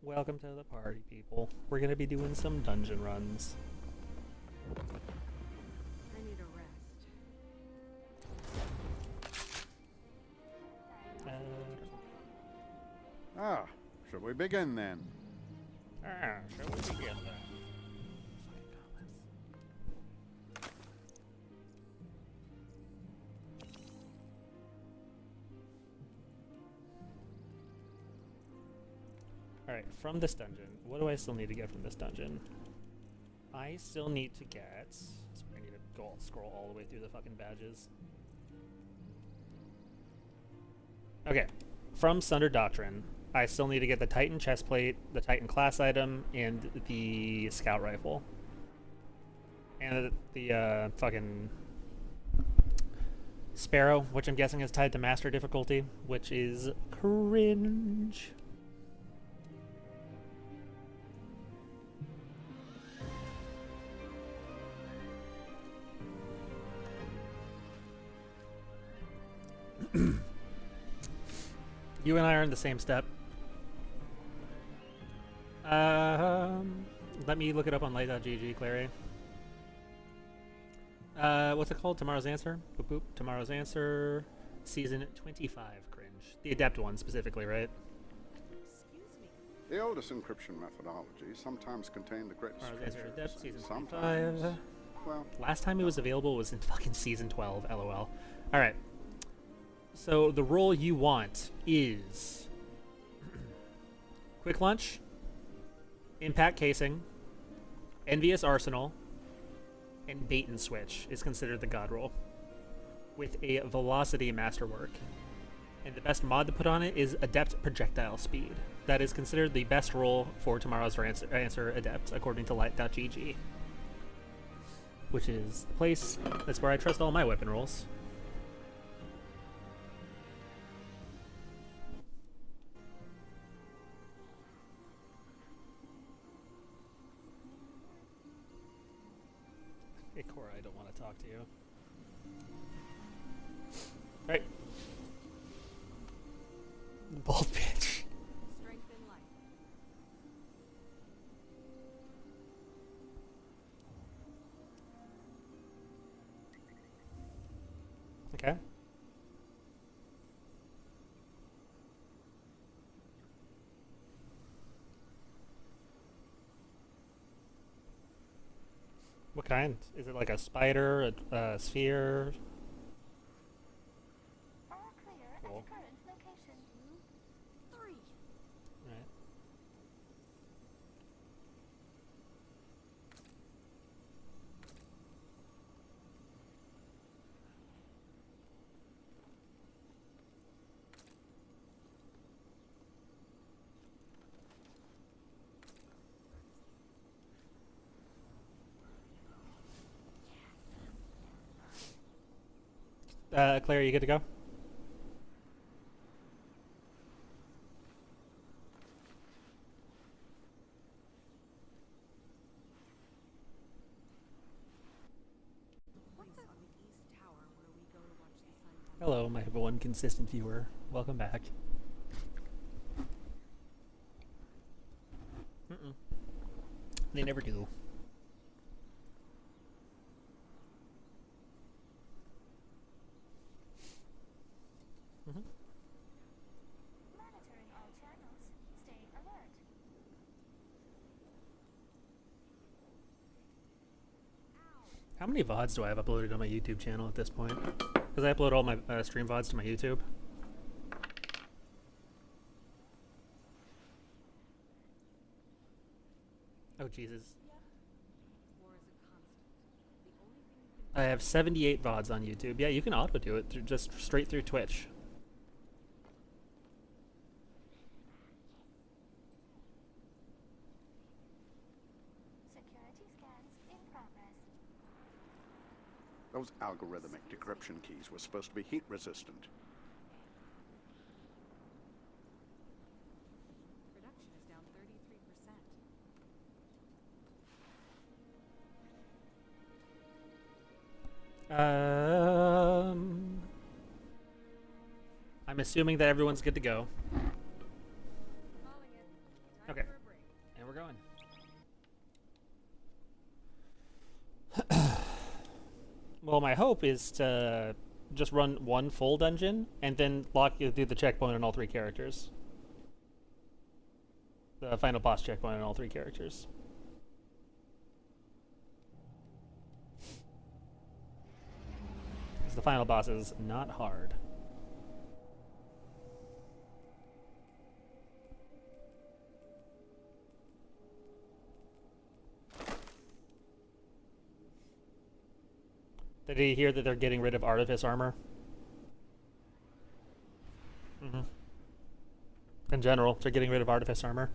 Welcome to the party, people. We're gonna be doing some dungeon runs. I need a rest. Shall we begin then? Shall we begin then? Alright, from this dungeon, what do I still need to get from this dungeon? I still need to get... So I need to go scroll all the way through the fucking badges. Okay, from Sunder Doctrine, I still need to get the Titan chestplate, the Titan class item, and the Scout Rifle. And the fucking Sparrow, which I'm guessing is tied to Master difficulty, which is cringe. You and I are in the same step. Let me look it up on light.gg, Clary. What's it called? Tomorrow's Answer? Boop boop. Tomorrow's Answer. Season 25, cringe. The Adept one specifically, right? Excuse me. The oldest encryption methodologies sometimes contain the greatest Tomorrow's Answer scriptures, Adept, and Season sometimes, 25. well, Last time it was available was in fucking Season 12, lol. Alright. So the role you want is Quick Lunch, Impact Casing, Envious Arsenal, and Bait and Switch is considered the god roll, with a Velocity Masterwork. And the best mod to put on it is Adept Projectile Speed. That is considered the best roll for Tomorrow's Answer Adept, according to light.gg. Which is the place, that's where I trust all my weapon rolls. Hey, Cora, I don't want to talk to you. Alright. Bald bitch. Strength in life. Okay. What kind? Is it like a spider, a sphere? All clear Cool. at current location. 2, 3. Right. Claire, you good to go? What's on the east tower where we go to watch the sun come Hello, my one consistent viewer. Welcome back. They never do. Monitoring all channels. Stay alert. How many VODs do I have uploaded on my YouTube channel at this point? Because I upload all my stream VODs to my YouTube. Oh, Jesus. War is a constant. The only thing you can I have 78 VODs on YouTube. Yeah, you can auto do it through, just straight through Twitch. Security scans in progress. those algorithmic decryption keys were supposed to be heat resistant. production is down 33%. I'm assuming that everyone's good to go. Calling it. Time Okay. for a we're going. Well, my hope is to just run one full dungeon and then do the checkpoint on all 3 characters. The final boss checkpoint on all 3 characters. Because the final boss is not hard. Did you hear that they're getting rid of Artifice armor? Mm-hmm. In general, they're getting rid of Artifice armor.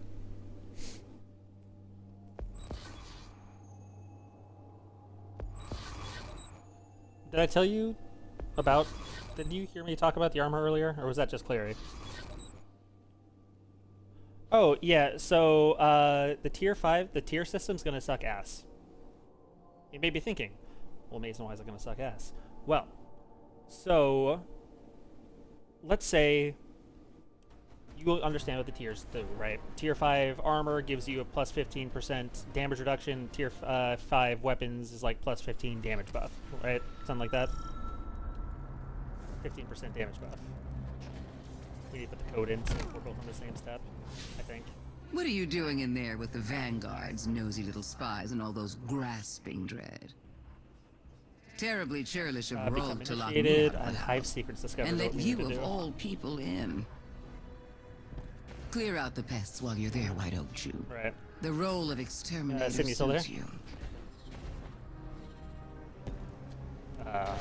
Did I tell you about... Did you hear me talk about the armor earlier? Or was that just Clary? Oh, yeah, so the tier 5, the tier system's gonna suck ass. You may be thinking, well, Mason, why is it gonna suck ass? Well, so let's say you understand what the tiers do, right? Tier 5 armor gives you a plus 15% damage reduction. Tier 5 weapons is like plus 15 damage buff, right? Something like that. 15% damage buff. We need to put the code in so we're both on the same step, I think. What are you doing in there with the vanguards, nosy little spies, and all those grasping dread? Terribly churlish of Become rogue to lock me initiated out of on the Hive house. secrets discovered. And let what we you need to of do. all people in. Clear out the pests while you're there, White Oak Chew. Right. The role of exterminator Sydney, still there? suits you. I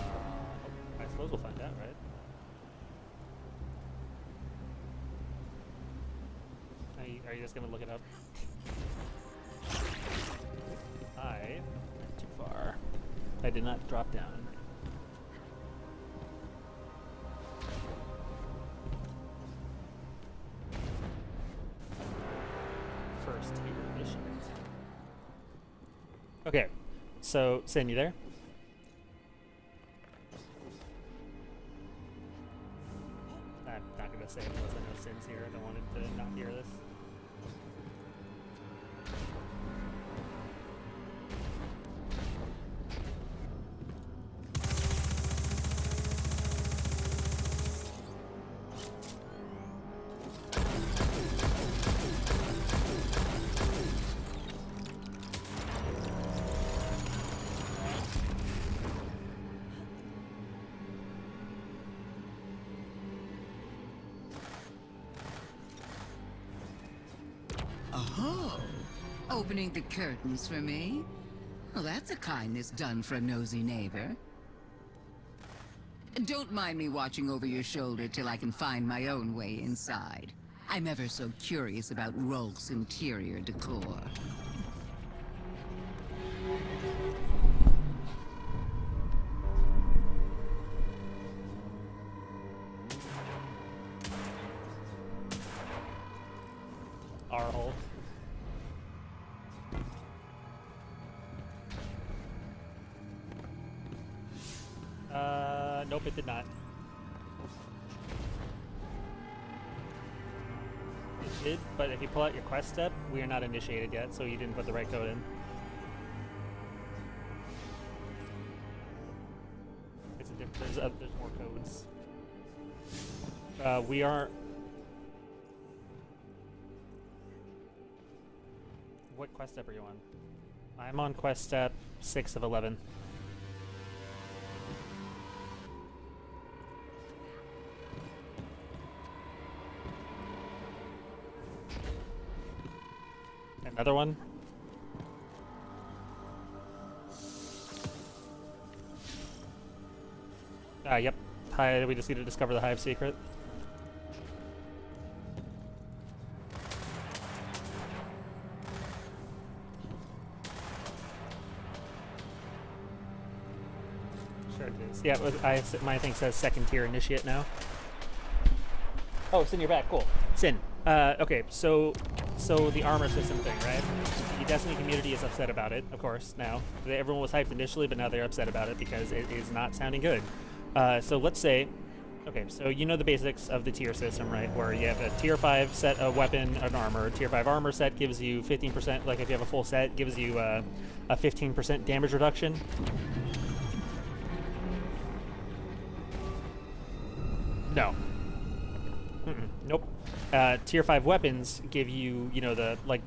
suppose we'll find out, right? Are you just gonna look it up? I went too far. I did not drop down. First tier mission. Okay, so Sin, you there? I'm not gonna say it unless I know Sin's here. I don't want him to not hear this. Oh, opening the curtains for me? Well, that's a kindness done for a nosy neighbor. Don't mind me watching over your shoulder till I can find my own way inside. I'm ever so curious about Rolk's interior decor. Our hole. Nope, it did not. It did, but if you pull out your quest step, we are not initiated yet, so you didn't put the right code in. It's a there's more codes. We are. What quest step are you on? I'm on quest step 6 of 11. Another one? Yep. Hi, we just need to discover the hive secret. Sure it is. Yeah, my thing says second tier initiate now. Oh, Sin, you're back. Cool. Sin. Okay, so the armor system thing, right? The Destiny community is upset about it, of course, now. Everyone was hyped initially, but now they're upset about it because it is not sounding good. So let's say Okay, so you know the basics of the tier system, right? Where you have a tier 5 set of weapon and armor. Tier 5 armor set gives you 15%, like if you have a full set, gives you a 15% damage reduction. No. Nope. Tier 5 weapons give you, you know, the, like,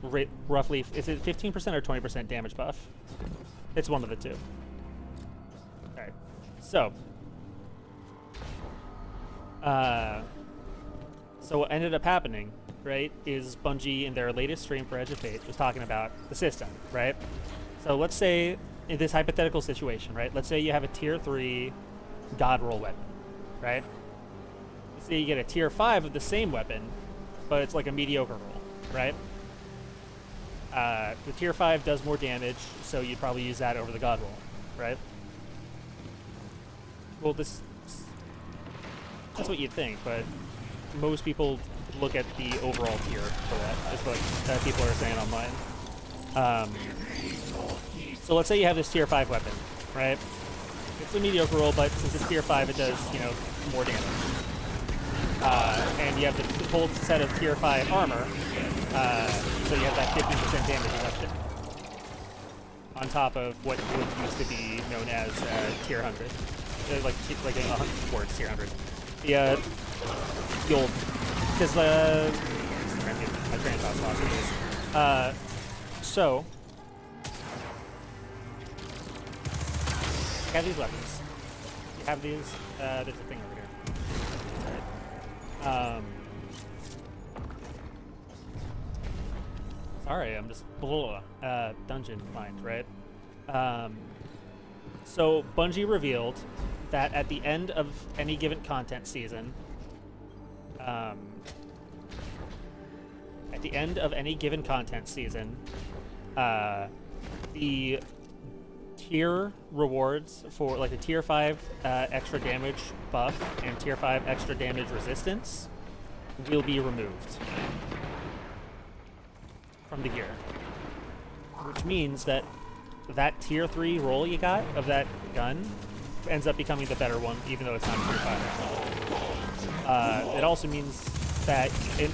roughly, is it 15% or 20% damage buff? It's one of the two. Alright. So what ended up happening, right, is Bungie in their latest stream for Edge of Fate was talking about the system, right? So let's say, in this hypothetical situation, right, let's say you have a tier 3 god roll weapon, right? Let's say you get a tier 5 of the same weapon, but it's like a mediocre roll, right? The tier 5 does more damage, so you'd probably use that over the god roll, right? Well, that's what you'd think, but most people look at the overall tier for that, is what people are saying online. So let's say you have this tier 5 weapon, right? It's a mediocre roll, but since it's tier 5, it does, you know, more damage. And you have the full set of tier 5 armor, so you have that 15% damage reduction on top of what would used to be known as tier 100. Like in 100 sports, tier 100. The old, because my train of thought lost it. So you have these weapons. You have these. There's a thing over here. All right. Sorry, I'm just dungeon mind, right? So Bungie revealed that at the end of any given content season, the tier rewards for like a tier 5 extra damage buff and tier 5 extra damage resistance will be removed from the gear, which means that tier 3 roll you got of that gun ends up becoming the better one, even though it's not tier 5. It also means that it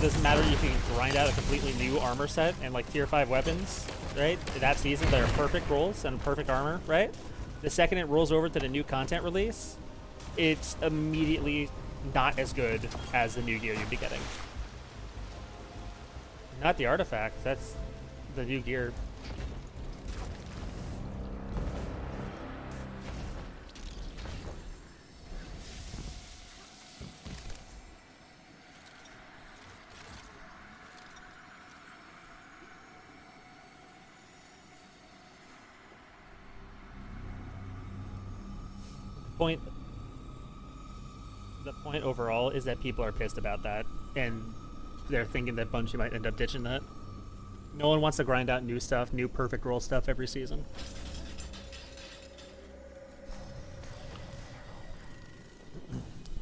doesn't matter if you can grind out a completely new armor set and like tier 5 weapons, right? That season, they're perfect rolls and perfect armor, right? The second it rolls over to the new content release, it's immediately not as good as the new gear you'd be getting. Not the artifact, that's the new gear. The point overall is that people are pissed about that, and they're thinking that Bungie might end up ditching that. No one wants to grind out new stuff, new perfect roll stuff every season.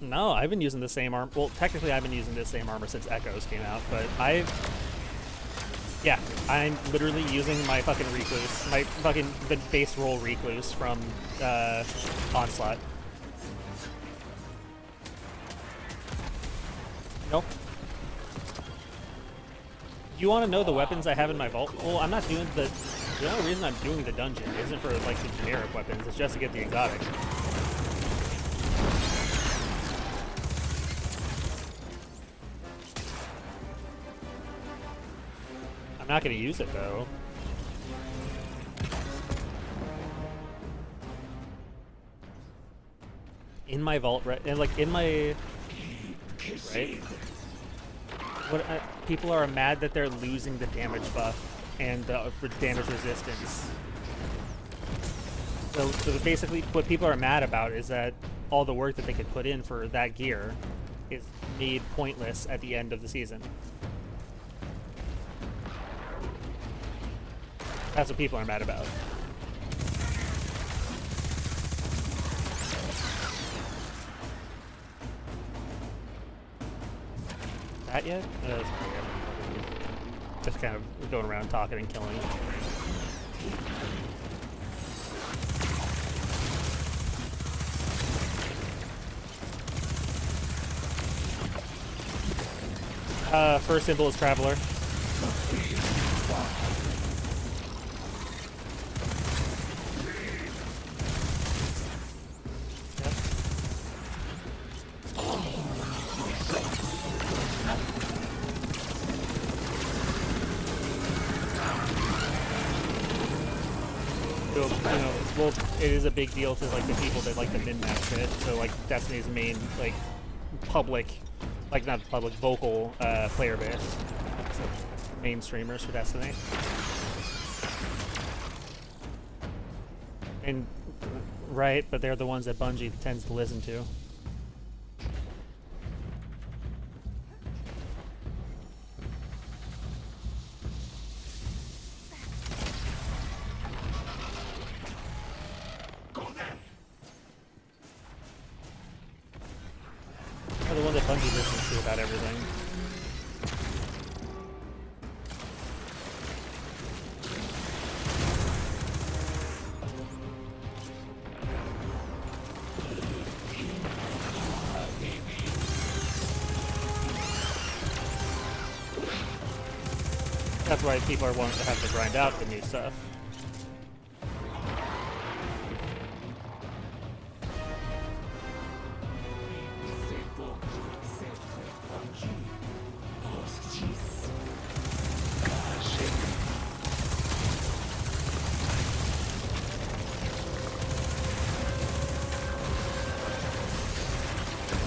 No, I've been using the same armor. Well, technically I've been using this same armor since Echoes came out, but yeah, I'm literally using my fucking Recluse, the base roll Recluse from Onslaught. Nope. You want to know the weapons I have in my vault? Well, I'm not doing the only reason I'm doing the dungeon isn't for like the generic weapons, it's just to get the exotic. I'm not gonna use it though. In my vault, right? And like in my, right? What people are mad that they're losing the damage buff and the damage resistance. So basically, what people are mad about is that all the work that they could put in for that gear is made pointless at the end of the season. That's what people are mad about. That yet? Just kind of going around talking and killing. First symbol is Traveler. Yep. So, you know, well, it is a big deal to like the people that like the min-max shit. So like Destiny's main like public, like not public, vocal player base. So main streamers for Destiny. And right, but they're the ones that Bungie tends to listen to. Are the ones that Bungie listens to about everything. That's why people are wanting to have to grind out the new stuff.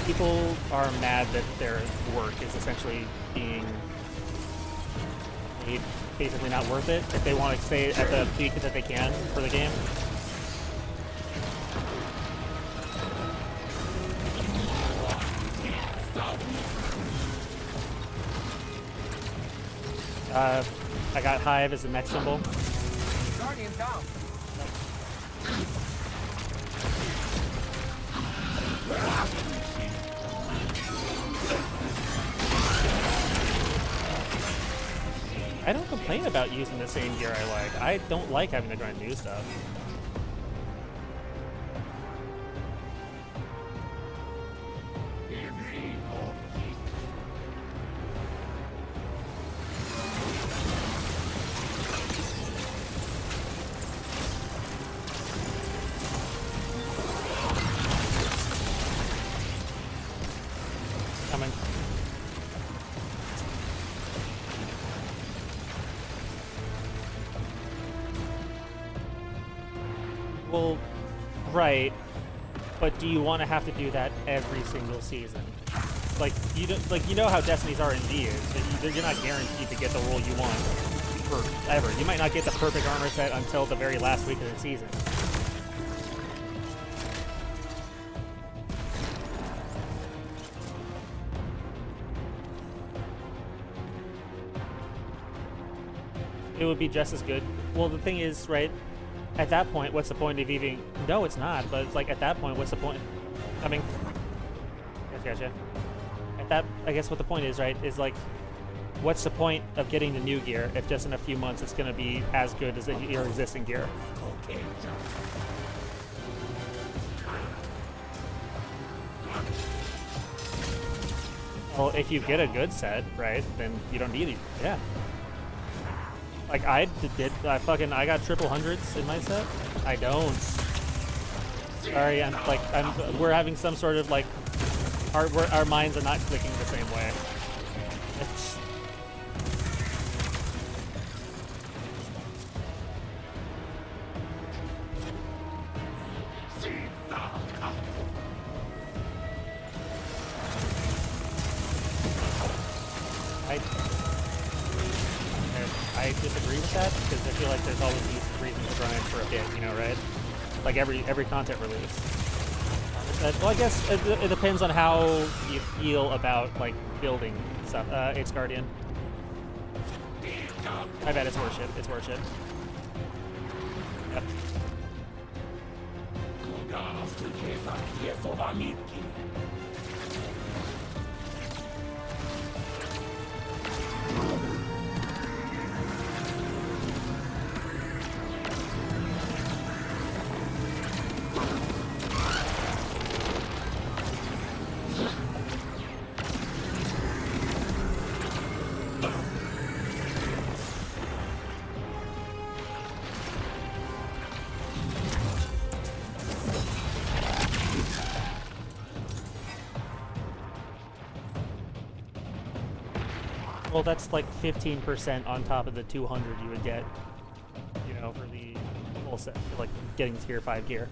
People are mad that their work is essentially being made basically not worth it if they want to stay at the peak that they can for the game. I got Hive as the next symbol. Guardian down. I don't complain about using the same gear I like. I don't like having to grind new stuff. Coming. Well, right, but do you want to have to do that every single season? Like you don't, like you know how Destiny's RNG is. That you're not guaranteed to get the role you want forever. You might not get the perfect armor set until the very last week of the season. It would be just as good. Well, the thing is, right, at that point, what's the point of even... No, it's not, but it's like, at that point, what's the point... I mean... Gotcha. At that... I guess what the point is, right, is like, what's the point of getting the new gear if just in a few months it's going to be as good as your existing gear? Well, if you get a good set, right, then you don't need it. Yeah. Like I got triple hundreds in my set. I don't. Sorry, we're having some sort of like, our minds are not clicking the same way. It's, I disagree with that because I feel like there's always reason to grind for a bit, you know, right? Like every content release. Well, I guess it depends on how you feel about like building stuff. It's Guardian. I bet it's worship. It's worship. Yep. Well, that's like 15% on top of the 200 you would get, you know, for the full set, for like getting tier 5 gear.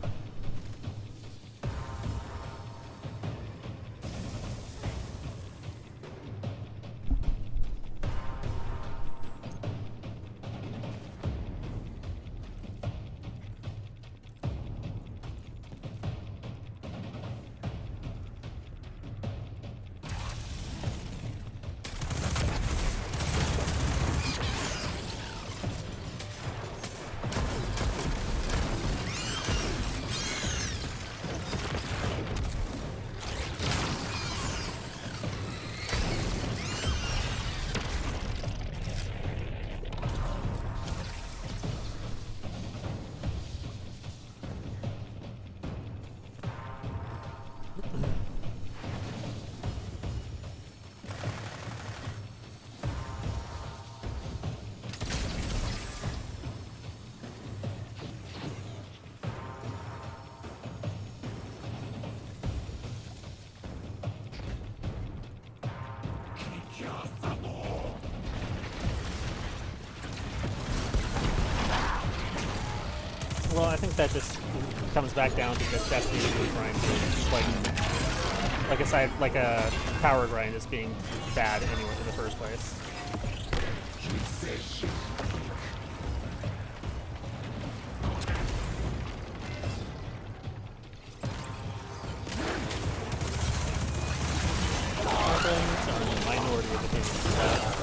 Well, I think that just comes back down to just Destiny 2 grind, like a power grind as being bad anyway in the first place. I'm a minority of opinions of that.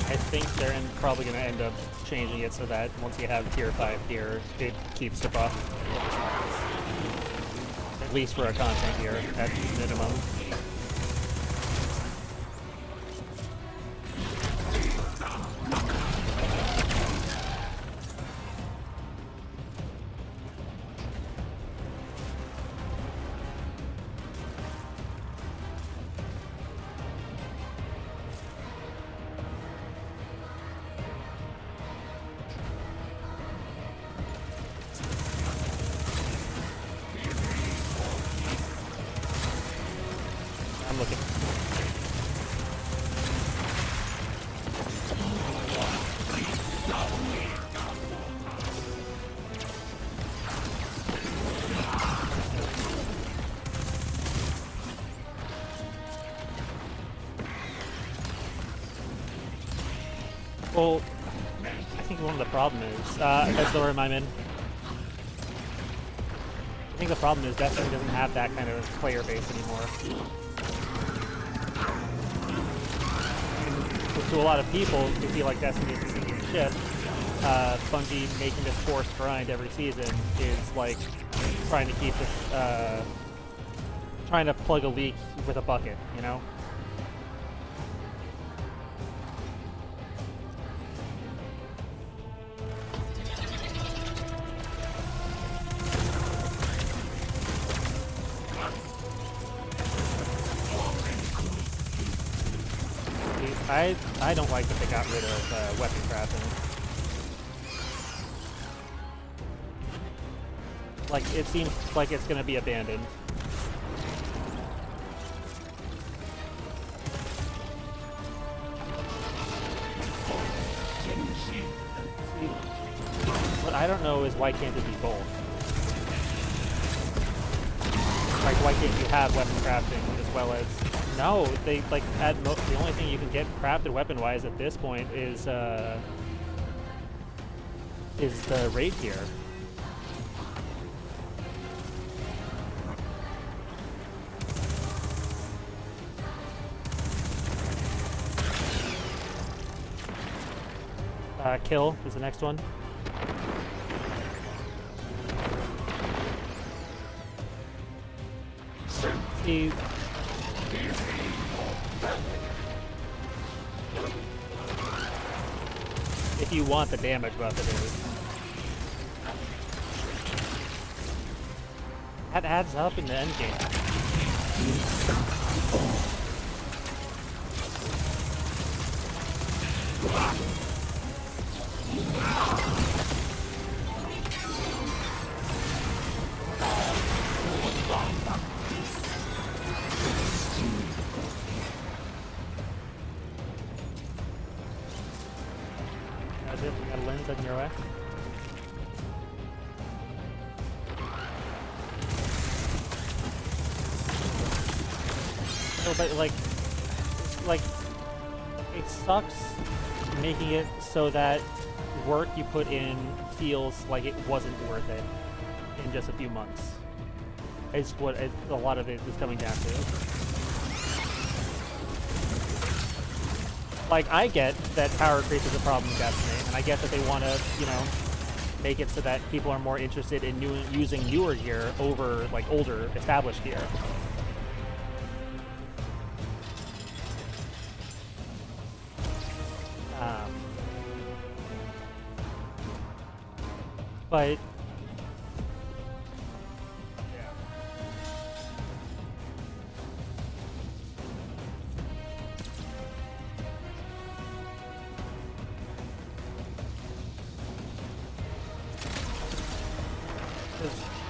I think they're probably going to end up changing it so that once you have tier 5 gear, it keeps the buff. At least for a content gear, at minimum. I'm looking. Well, I think one of the problem is, that's the room I'm in. I think the problem is Destiny doesn't have that kind of player base anymore. To a lot of people who feel like Destiny is a sinking ship, Bungie making this forced grind every season is like trying to keep this, trying to plug a leak with a bucket, you know? I don't like that they got rid of weapon crafting. Like, it seems like it's gonna be abandoned. What I don't know is why can't it be both? Like, why can't you have weapon crafting as well as... No, they, like, the only thing you can get crafted weapon-wise at this point is the raid gear. Kill is the next one. See, if you want the damage buff, it is. That adds up in the end game. That's it, we got a lens on your way. So, but like, it sucks making it so that work you put in feels like it wasn't worth it in just a few months. Is what a lot of it is coming down to. Like, I get that power creep is a problem in Destiny, and I get that they want to, you know, make it so that people are more interested in using newer gear over, like, older, established gear. But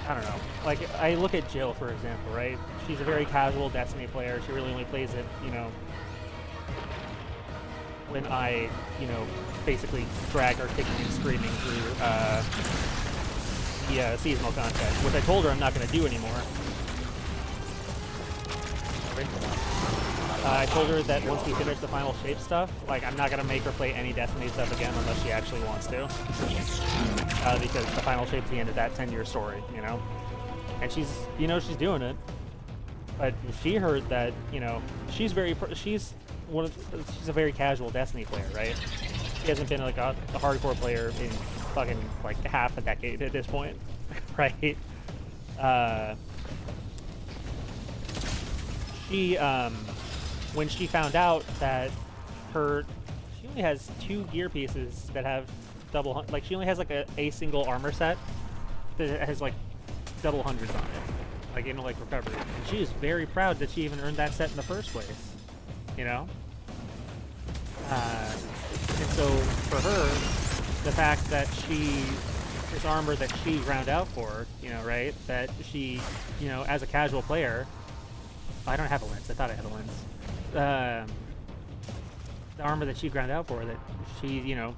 I don't know. Like, I look at Jill, for example, right? She's a very casual Destiny player. She really only plays it, you know, when I, you know, basically drag her kicking and screaming through the seasonal content, which I told her I'm not going to do anymore. I told her that once we finish the final shape stuff, like, I'm not going to make her play any Destiny stuff again unless she actually wants to. Because the final shape's the end of that 10-year story, you know? And she's, you know, she's doing it. But she heard that, you know, she's a very casual Destiny player, right? She hasn't been, like, a hardcore player in fucking, like, half a decade at this point, right? She, when she found out that she only has 2 gear pieces that have double, like, she only has, like, a single armor set that has, like, double hundreds on it, like, you know, like, recovery. And she is very proud that she even earned that set in the first place, you know? And so, for her, the fact that this armor that she ground out for, you know, right, that she, you know, as a casual player, I don't have a lens, I thought I had a lens. The armor that she ground out for, that she, you know,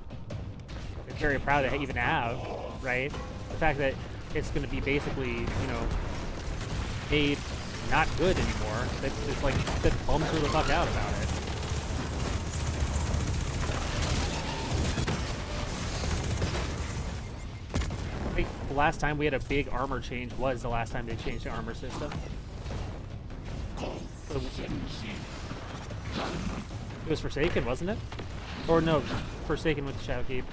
is very proud to even have, right? The fact that it's going to be basically, you know, made not good anymore, that it's like, that bums her the fuck out about it. I think the last time we had a big armor change was the last time they changed the armor system. So, it was Forsaken, wasn't it? Or no, Forsaken with the Shadowkeep.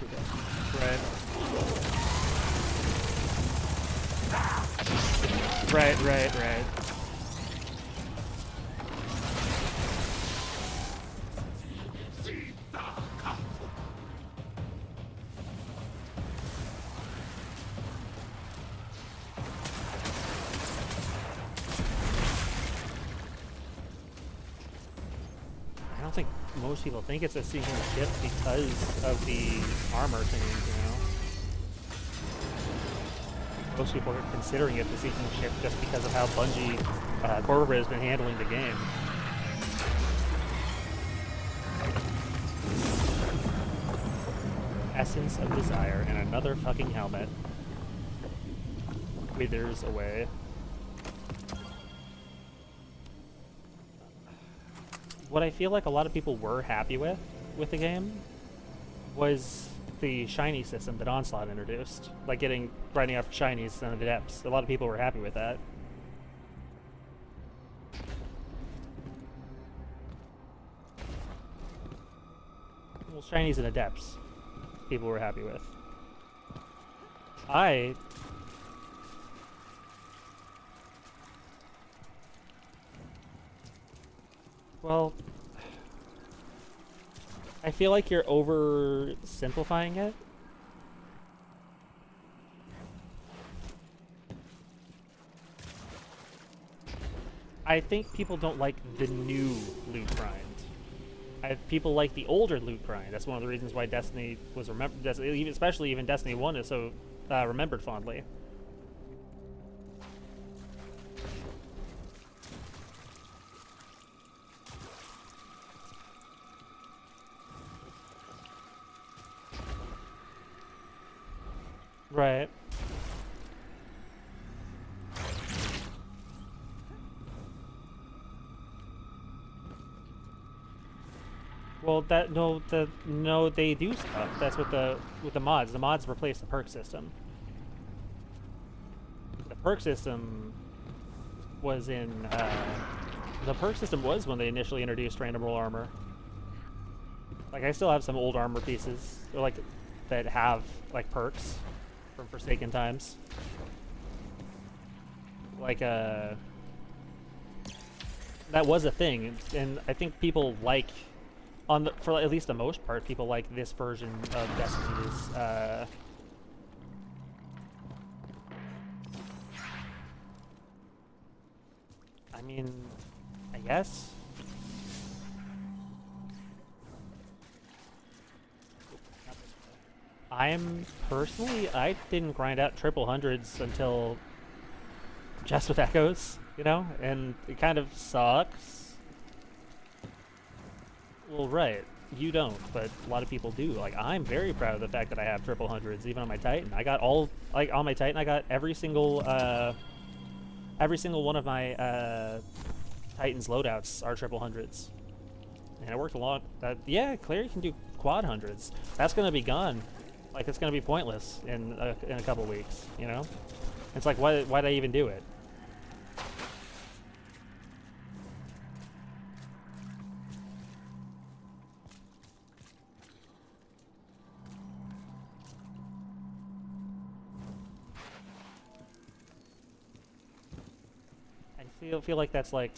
Right. Right. I don't think most people think it's a sinking ship because of the armor thing, you know? Most people are considering it the sinking ship just because of how Bungie corporate has been handling the game. Essence of Desire and another fucking helmet withers away. What I feel like a lot of people were happy with the game was the shiny system that Onslaught introduced, like grinding out for shinies in the depths. A lot of people were happy with that. Well, shinies in the depths, people were happy with. Well, I feel like you're oversimplifying it. I think people don't like the new loot grind. People like the older loot grind. That's one of the reasons why Destiny was remembered, especially even Destiny 1 is so remembered fondly. Right. Well, no, they do stuff. That's with the mods. The mods replace the perk system. The perk system was when they initially introduced random roll armor. Like I still have some old armor pieces, or like that have like perks from Forsaken times. Like that was a thing, and I think people like. For at least the most part, people like this version of Destiny's. I mean, I guess. I didn't grind out triple hundreds until just with echoes, you know, and it kind of sucks. Well, right. You don't, but a lot of people do. Like, I'm very proud of the fact that I have triple hundreds, even on my Titan. I got on my Titan, I got every single one of my Titan's loadouts are triple hundreds. And it worked a lot. Yeah, Clary can do quad hundreds. That's gonna be gone. Like, it's gonna be pointless in a couple weeks, you know? It's like, why'd I even do it? Feel like that's like.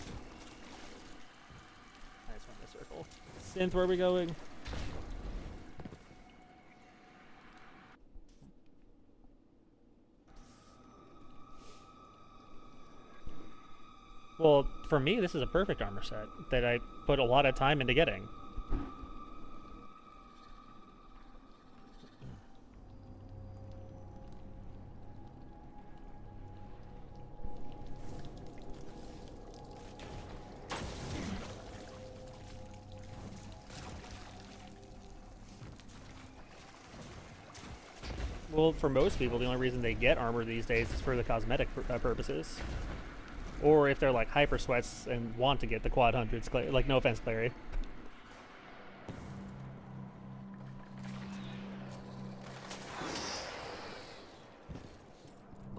I just went in a circle. Synth, where are we going? Well, for me, this is a perfect armor set that I put a lot of time into getting. Well, for most people, the only reason they get armor these days is for the cosmetic purposes. Or if they're like hyper sweats and want to get the quad hundreds, like no offense, Clary.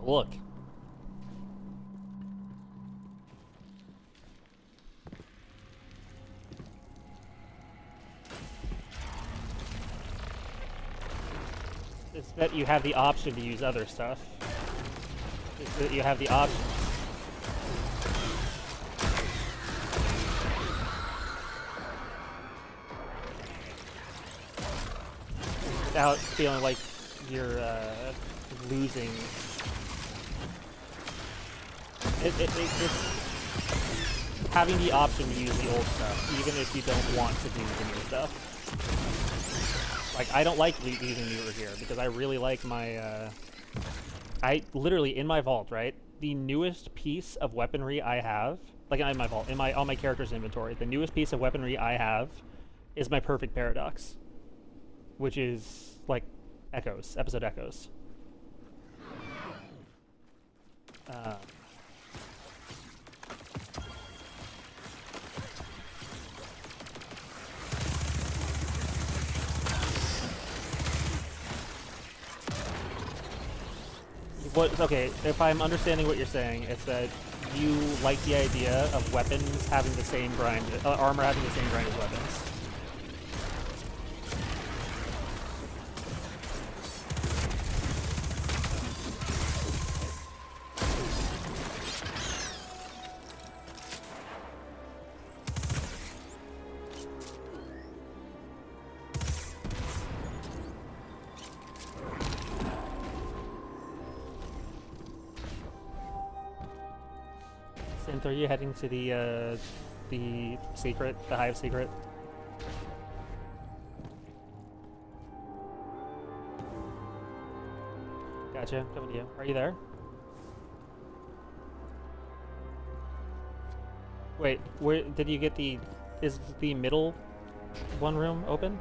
Look. It's that you have the option to use other stuff. It's that you have the option. Without feeling like you're losing. It's having the option to use the old stuff, even if you don't want to do the new stuff. Like, I don't like using newer gear because I really like my, I literally, in my vault, right? The newest piece of weaponry I have, like in my vault, on my character's inventory, the newest piece of weaponry I have is my perfect paradox, which is, like, echoes, episode echoes. Okay, if I'm understanding what you're saying, it's that you like the idea of weapons having the same grind, armor having the same grind as weapons. And are you heading to the secret, the hive secret? Gotcha. Coming to you. Are you there? Wait, where did you get the? Is the middle one room open?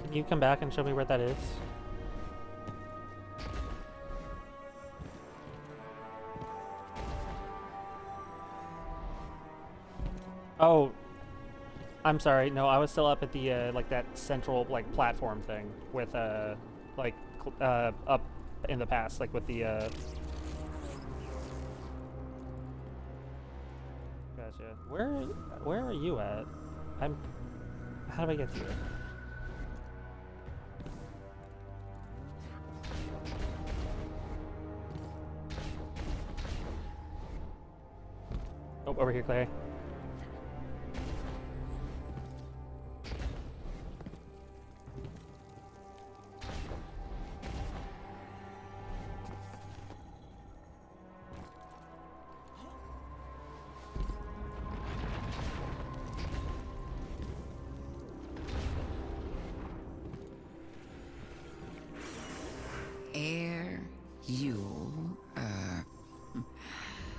Can you come back and show me where that is? Oh, I'm sorry. No, I was still up at the like that central like platform thing with like up in the past, like with the Gotcha. Where are you at? How do I get to you? Oh, over here, Clay.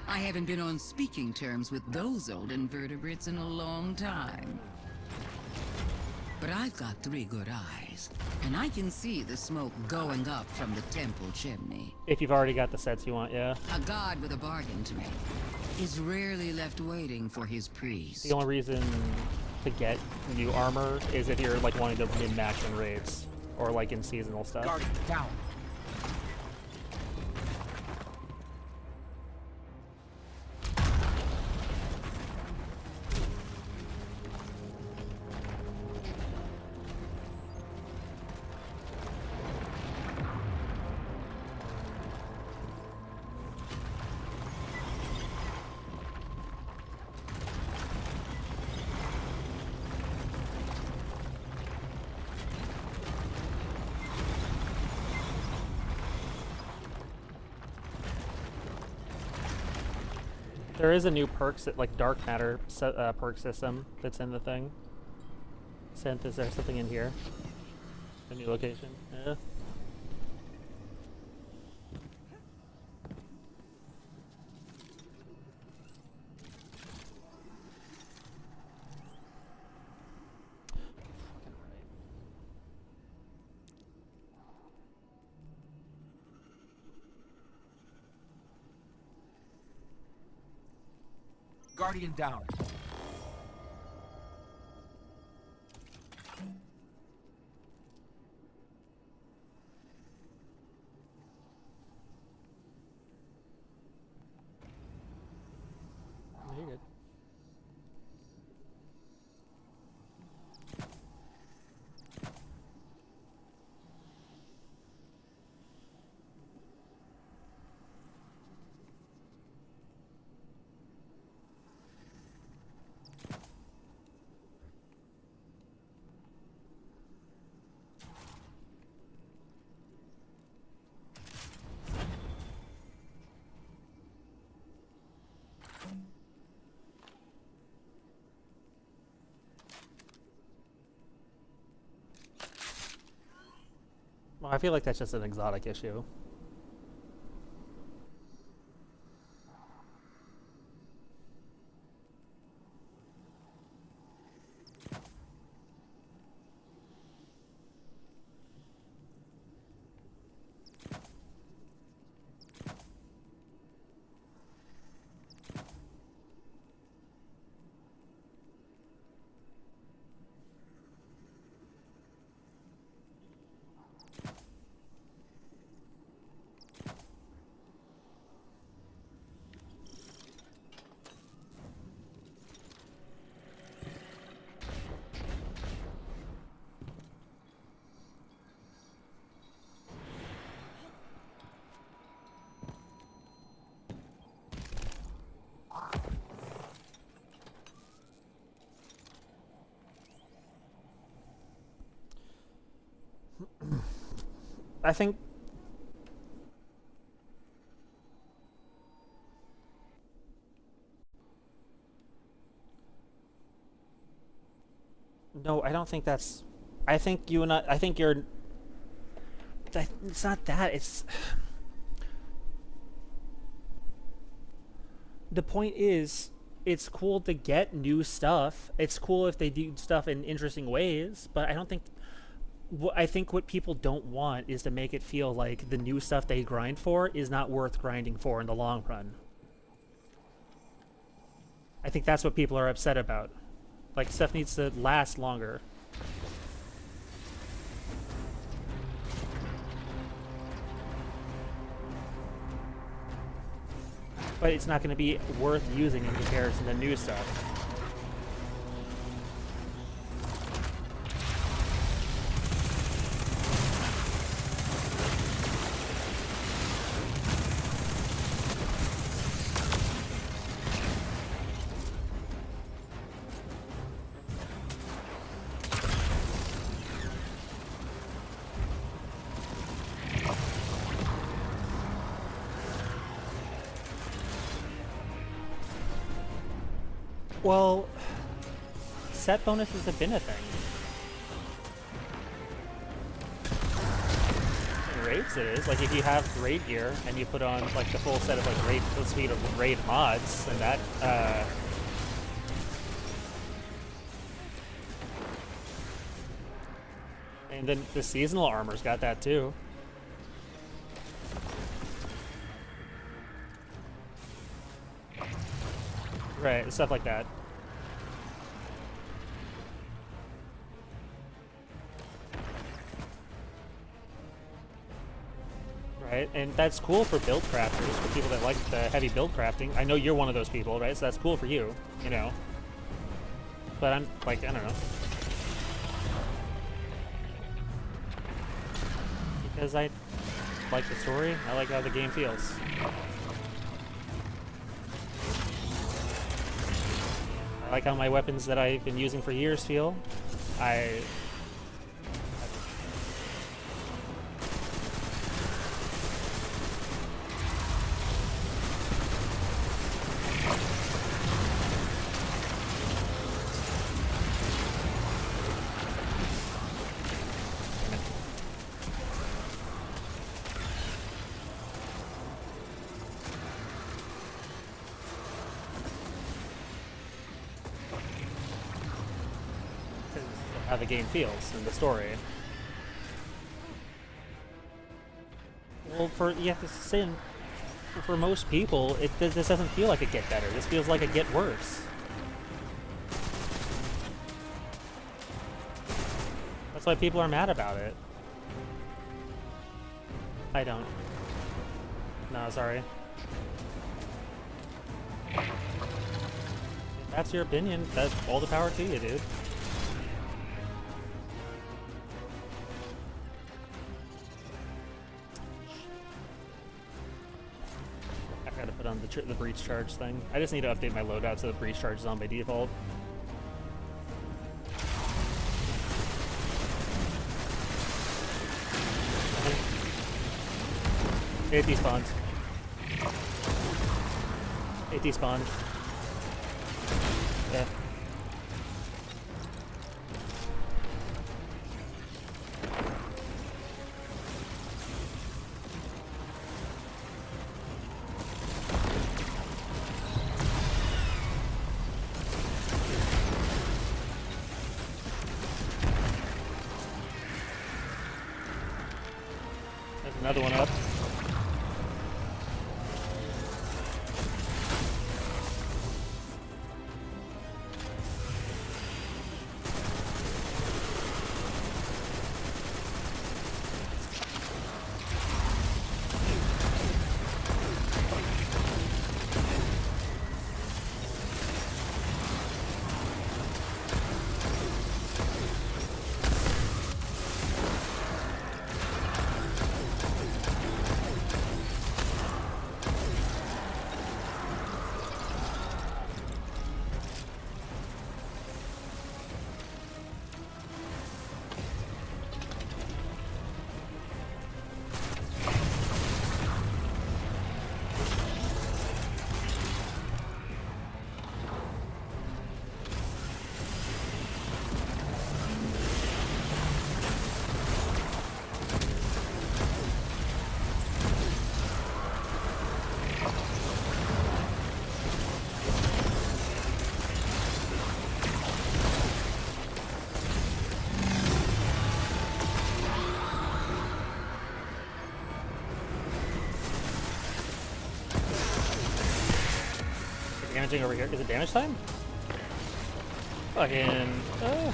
I haven't been on speaking terms with those old invertebrates in a long time. But I've got 3 good eyes, and I can see the smoke going up from the temple chimney. If you've already got the sets you want, yeah. A god with a bargain to make is rarely left waiting for his priest. The only reason to get new armor is if you're like wanting to min-max in raids or like in seasonal stuff. Guardian down. There is a new perk, like dark matter perk system that's in the thing. Synth, is there something in here? A new location? Yeah. Guardian down. You're good. Well, I feel like that's just an exotic issue. I think no, I don't think that's. I think you and I think you're. It's not that. It's the point is, it's cool to get new stuff. It's cool if they do stuff in interesting ways, but I don't think. I think what people don't want is to make it feel like the new stuff they grind for is not worth grinding for in the long run. I think that's what people are upset about. Like, stuff needs to last longer. But it's not going to be worth using in comparison to new stuff. Well, set bonuses have been a thing. In raids it is. Like, if you have raid gear and you put on like the full set of like raid full suite of raid mods, and that and then the seasonal armor's got that too. Right, stuff like that. Right, and that's cool for build crafters, for people that like the heavy build crafting. I know you're one of those people, right? So that's cool for you, you know. But I'm like, I don't know. Because I like the story, I like how the game feels. I like how my weapons that I've been using for years feel. How the game feels and the story. Well, for most people, this doesn't feel like a get better. This feels like a get worse. That's why people are mad about it. I don't. No, sorry. If that's your opinion, that's all the power to you, dude. On the breach charge thing. I just need to update my loadout so the breach charge is on by default. It despawned. It despawned. Yeah. Another one up. damaging over here. Is it damage time? Fucking. Oh,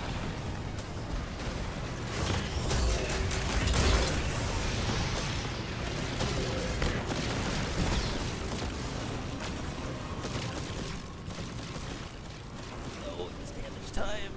it's damage time.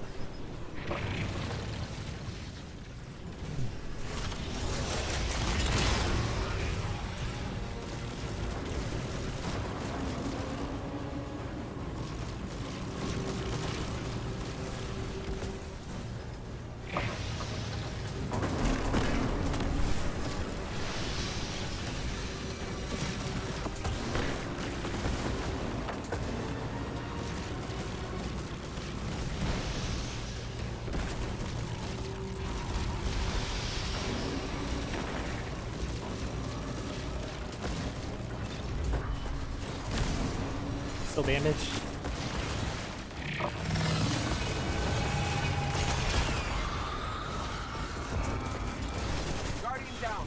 Still damage. Guardian down.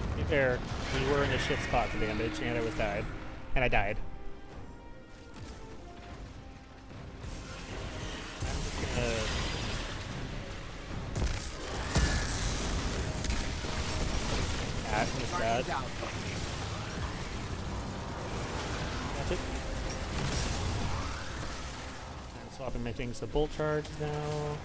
To be fair, we were in a shit spot for damage, and I died. Guardian down. That's it. I'm swapping my things to bolt charge now.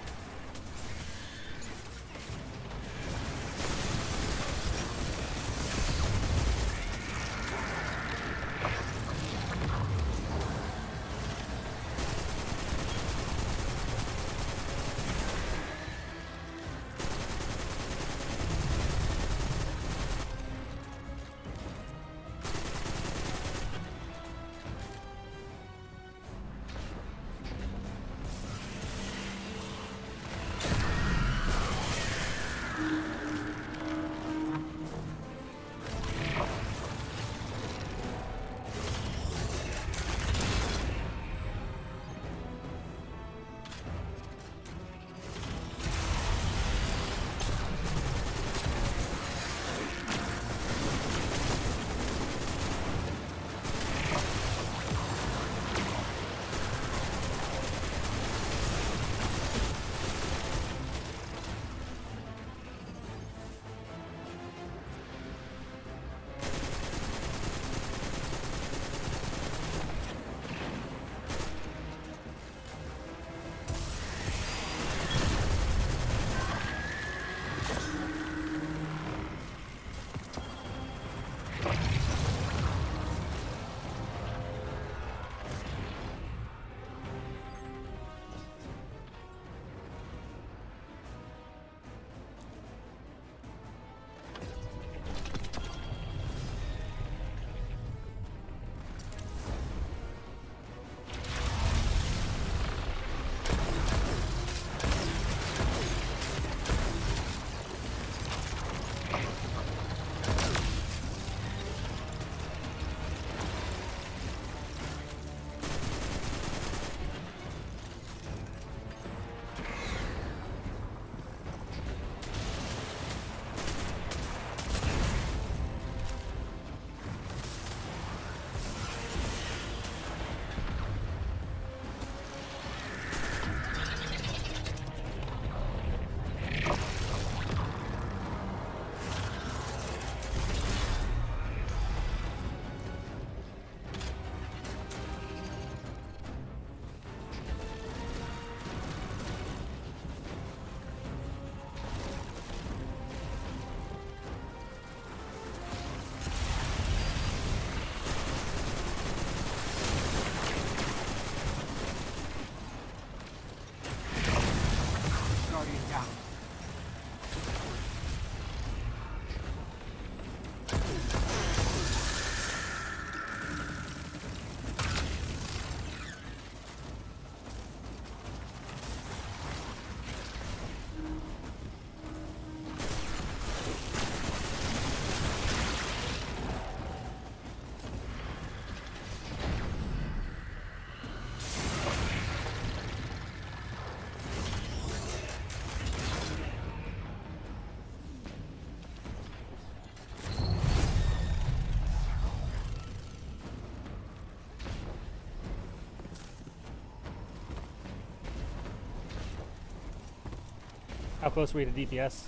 How close are we to DPS?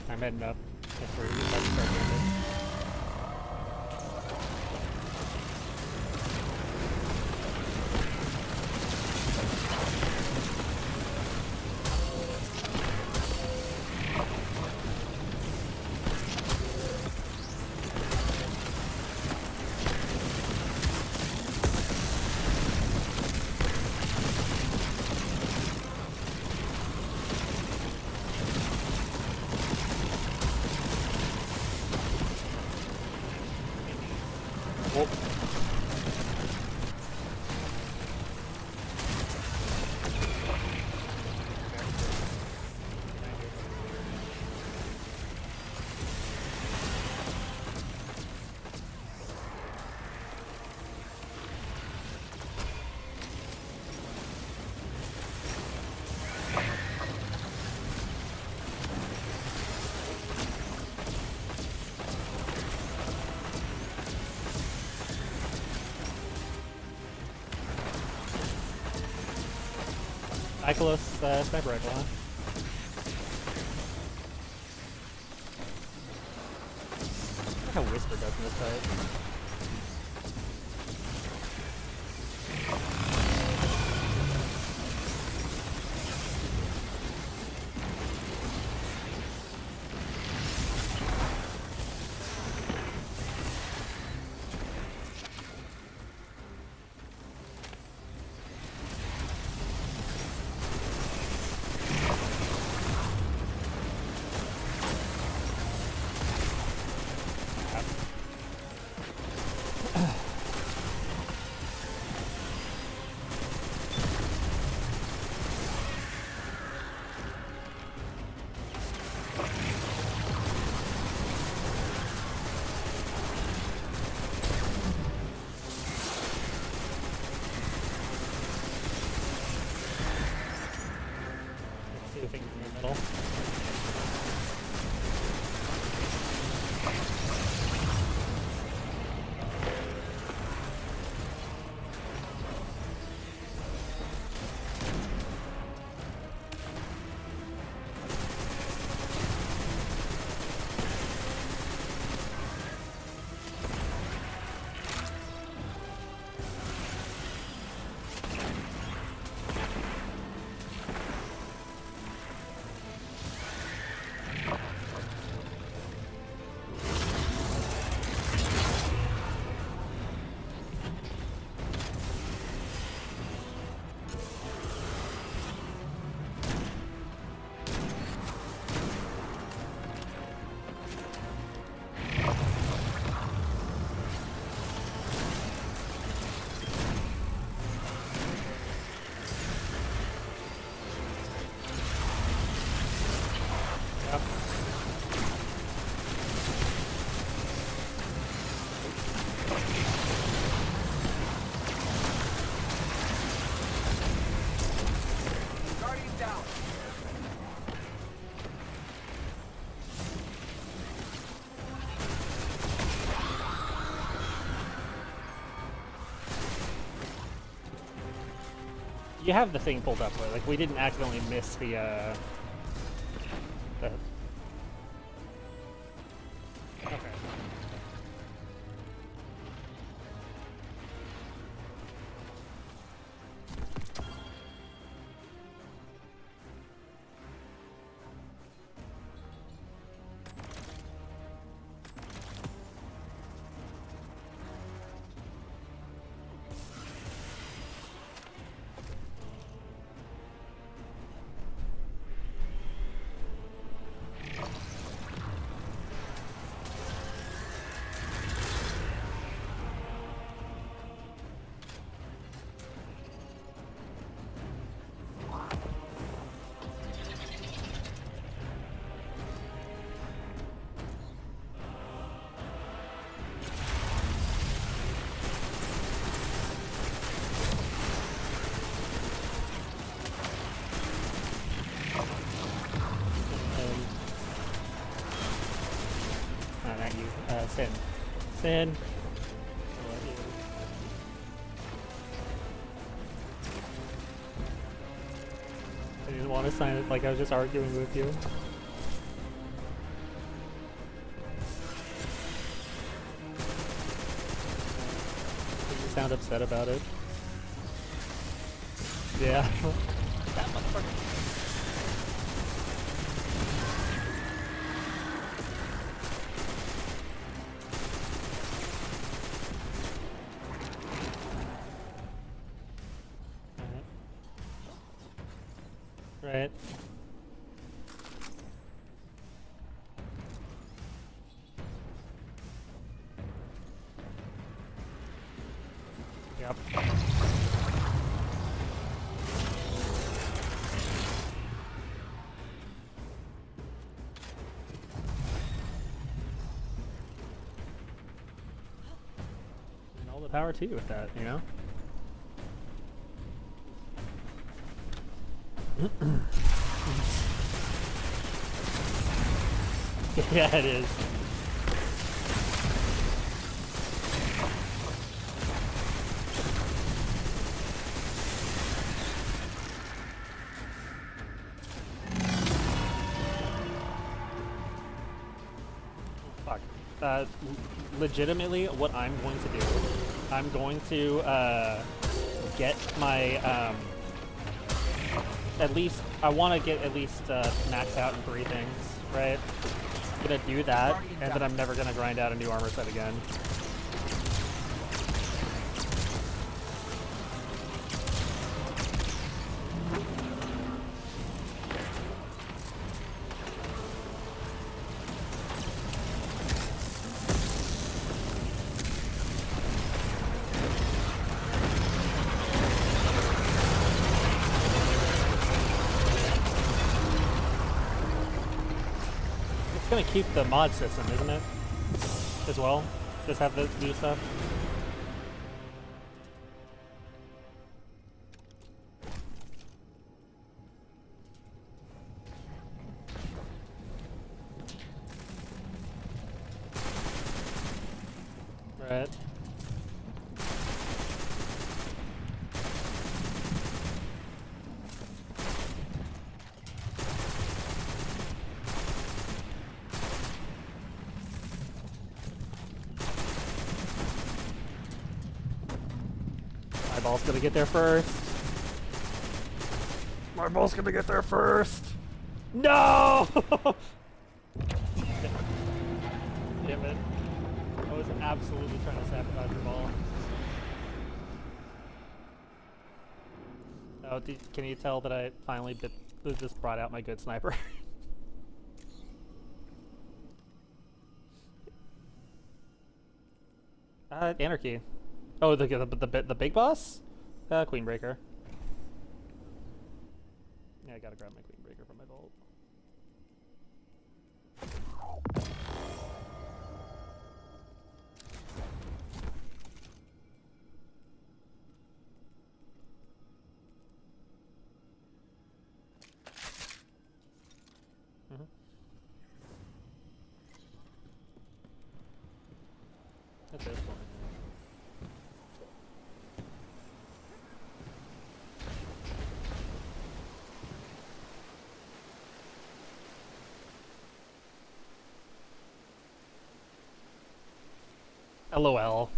I'm heading up. If we're about to start doing this. Oh. Icolos, sniper rifle, huh? Look how Whisper does in this fight. Two things in the middle. Yep. Guardian down. You have the thing pulled up, right? Like, we didn't accidentally miss the, Okay. Sin. Sin. I love you. I didn't want to sign it like I was just arguing with you. You sound upset about it. Yeah. That motherfucker. Right. Yep. And all the power to you with that, you know? Yeah, it is. Fuck. Legitimately, what I'm going to do, I'm going to get my at least I want to get at least max out in 3 things, right? I'm gonna do that, and then I'm never gonna grind out a new armor set again. It's gonna keep the mod system, isn't it? As well? Just have the new stuff? Right. Eyeball's gonna get there first. My ball's gonna get there first. No! Damn it. I was absolutely trying to sabotage your ball. Oh, can you tell that I finally just brought out my good sniper? Anarchy. Oh, the big boss? Queenbreaker. Yeah, I gotta grab my Queenbreaker from my vault. Mm-hmm. That's it. LOL.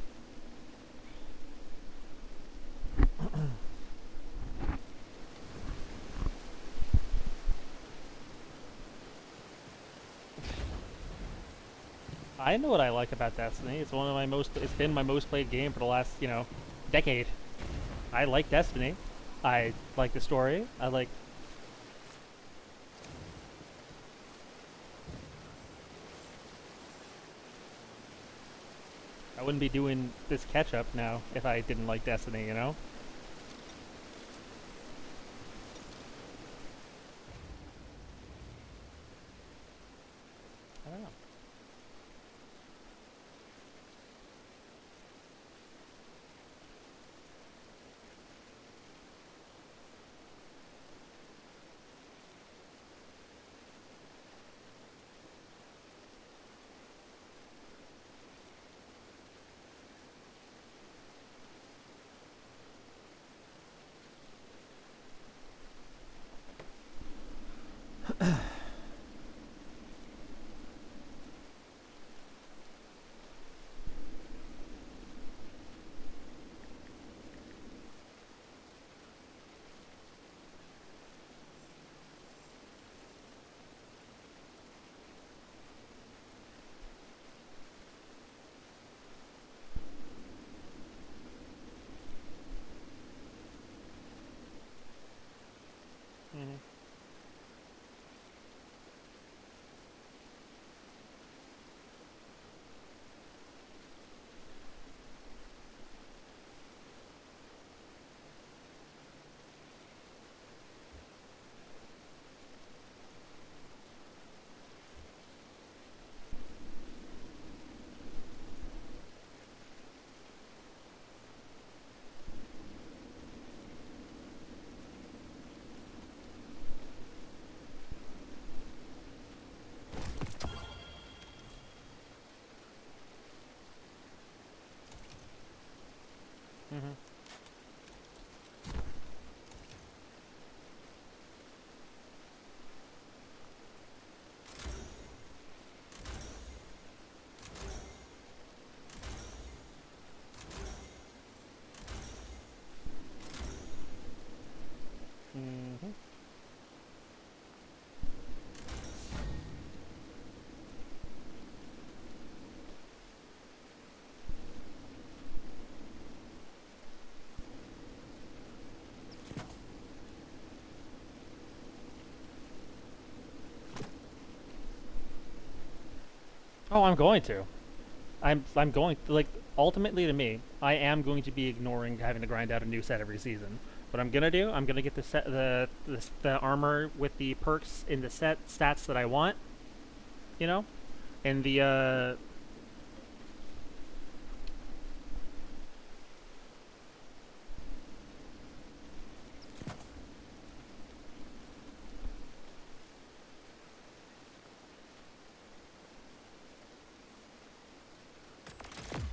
I know what I like about Destiny. It's one of my most. It's been my most played game for the last, decade. I like Destiny. I like the story. I like. I wouldn't be doing this catch up now if I didn't like Destiny, you know? I don't know. Mm-hmm. Mm-hmm. Mm-hmm. Oh, I'm going to. I'm going to, like, ultimately to me, I am going to be ignoring having to grind out a new set every season. What I'm gonna do, I'm gonna get the set the armor with the perks in the set stats that I want, you know, and the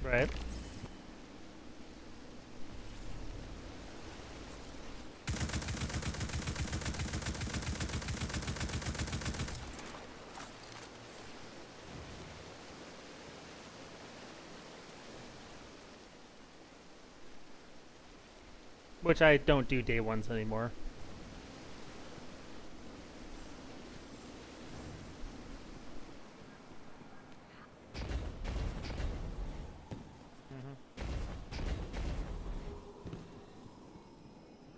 right. Which I don't do day ones anymore. Hmm.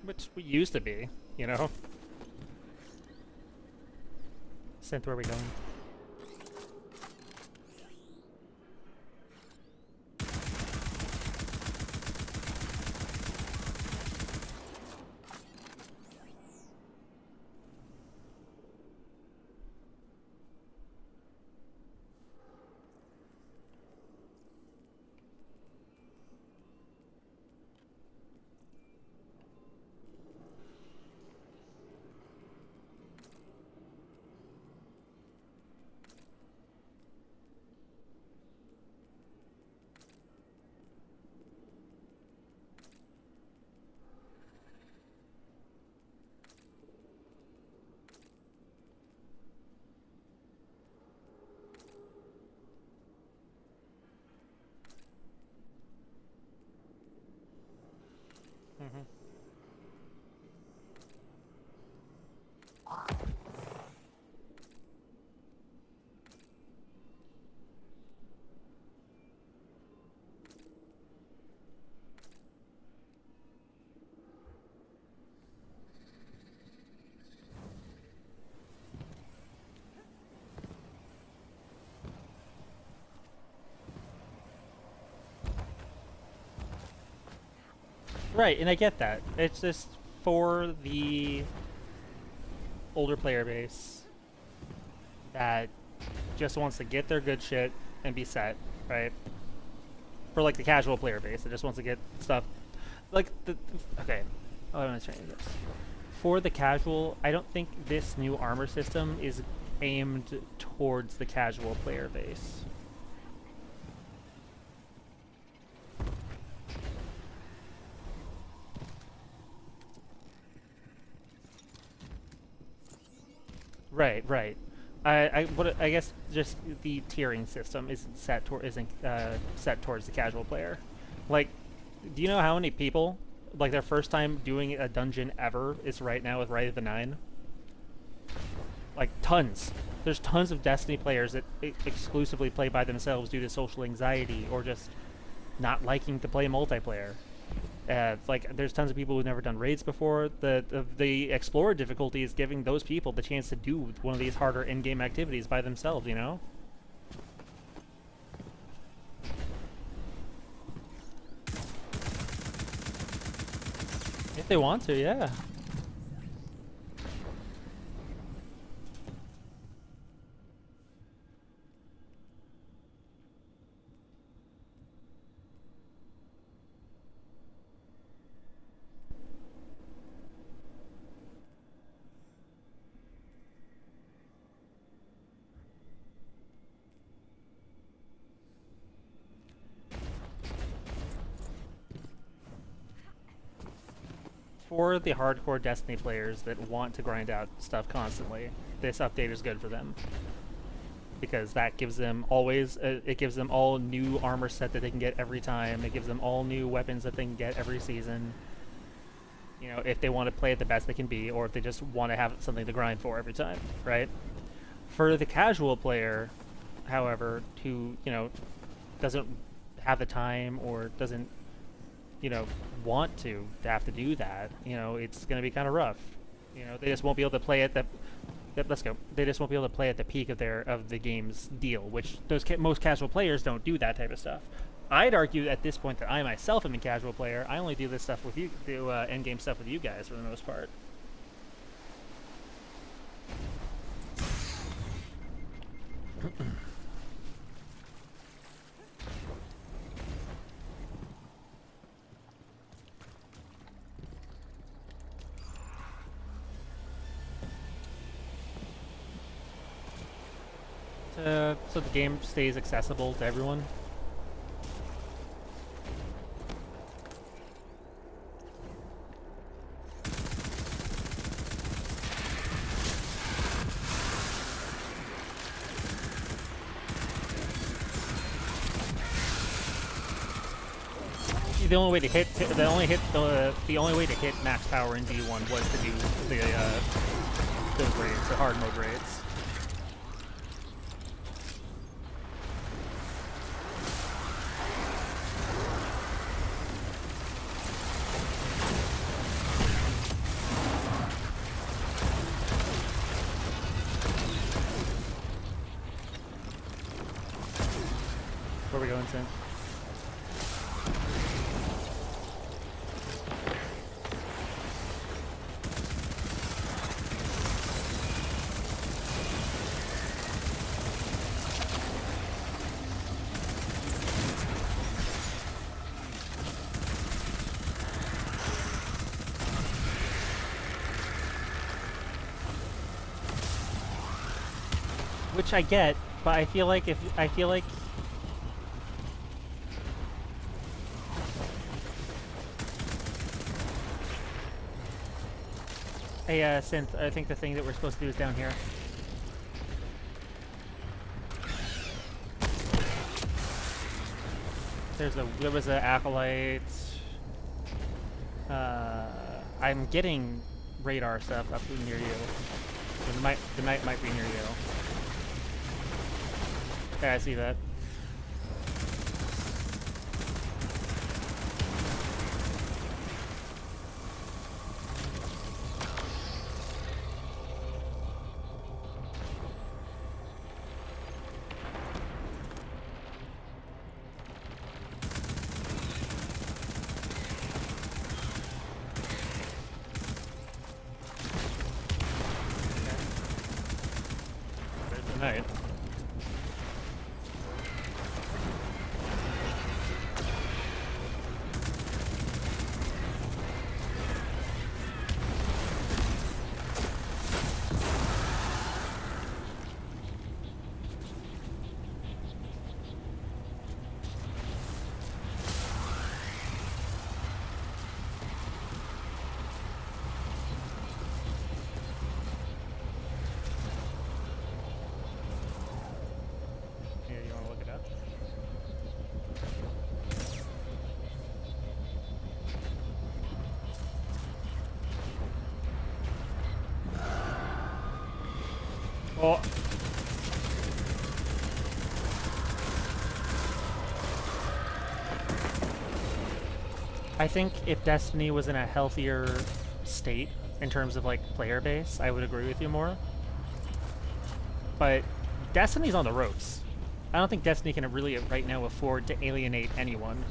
Which we used to be, you know. Synth, where are we going? Hmm. Right, and I get that. It's just for the older player base that just wants to get their good shit and be set, right? For like the casual player base that just wants to get stuff like the okay. Oh, I'm gonna try this. For the casual, I don't think this new armor system is aimed towards the casual player base. Right, right. I guess just the tiering system isn't set towards the casual player. Like, do you know how many people like their first time doing a dungeon ever is right now with Rite of the Nine? Like tons. There's tons of Destiny players that exclusively play by themselves due to social anxiety or just not liking to play multiplayer. Like there's tons of people who've never done raids before. The explorer difficulty is giving those people the chance to do one of these harder in-game activities by themselves, you know? If they want to, yeah. For the hardcore Destiny players that want to grind out stuff constantly, this update is good for them. Because that gives them it gives them all new armor set that they can get every time. It gives them all new weapons that they can get every season. You know, if they want to play it the best they can be, or if they just want to have something to grind for every time, right? For the casual player, however, who, you know, doesn't have the time or doesn't, you know, want to have to do that, you know, it's going to be kind of rough. You know, they just won't be able to play at let's go. They just won't be able to play at the peak of the game's deal, which most casual players don't do that type of stuff. I'd argue at this point that I myself am a casual player. I only do this stuff with you, do end game stuff with you guys for the most part. So the game stays accessible to everyone. The only way to hit max power in D1 was to do those raids, the hard mode raids. Where are we going, Sin? Which I get, but I feel like hey, Synth, I think the thing that we're supposed to do is down here. There was an acolyte. I'm getting radar stuff up near you. The knight might be near you. Okay, I see that. There's the knight. Oh. I think if Destiny was in a healthier state in terms of like player base, I would agree with you more. But Destiny's on the ropes. I don't think Destiny can really right now afford to alienate anyone.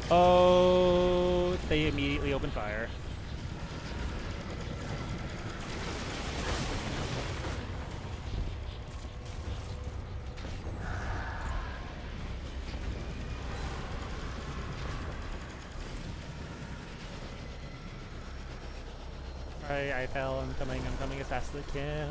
Oh, they immediately open fire. Alright, I fell. I'm coming as fast as I can.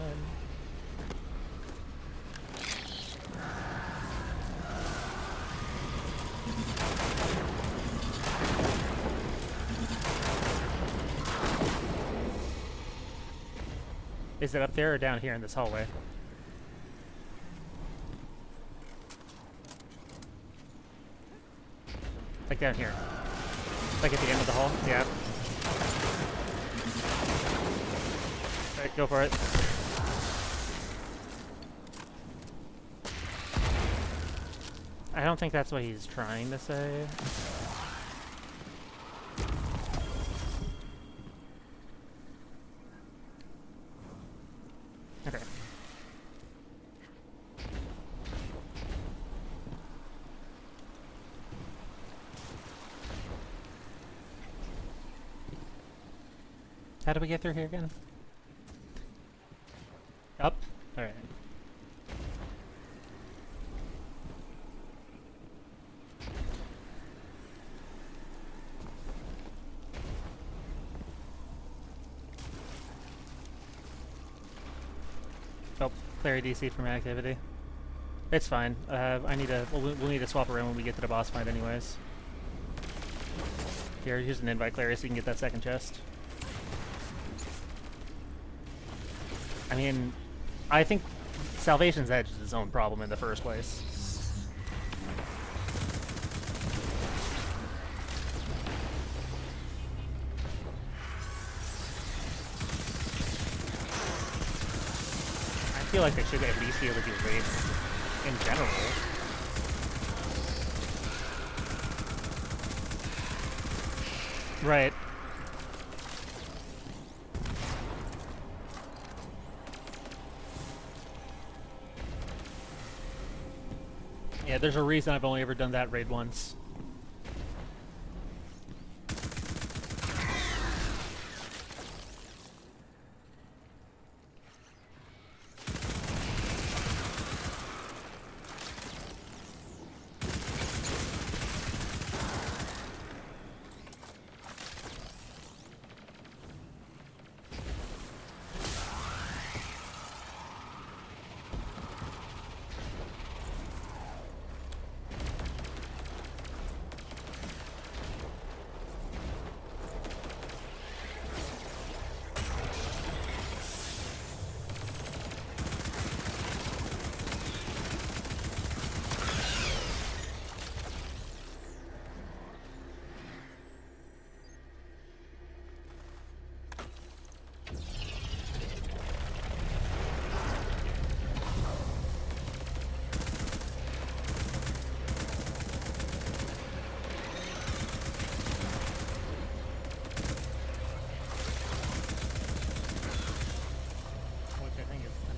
Is it up there or down here in this hallway? Like down here. Like at the end of the hall? Yeah. Alright, go for it. I don't think that's what he's trying to say. Okay. How do we get through here again? Up? Alright. Oh, clear DC from activity. It's fine. I need to. We'll need to swap around when we get to the boss fight, anyways. Here, here's an invite, Clary, so you can get that second chest. I mean, I think Salvation's Edge is its own problem in the first place. I feel like they should at least be able to do raids in general. Right. Yeah, there's a reason I've only ever done that raid once.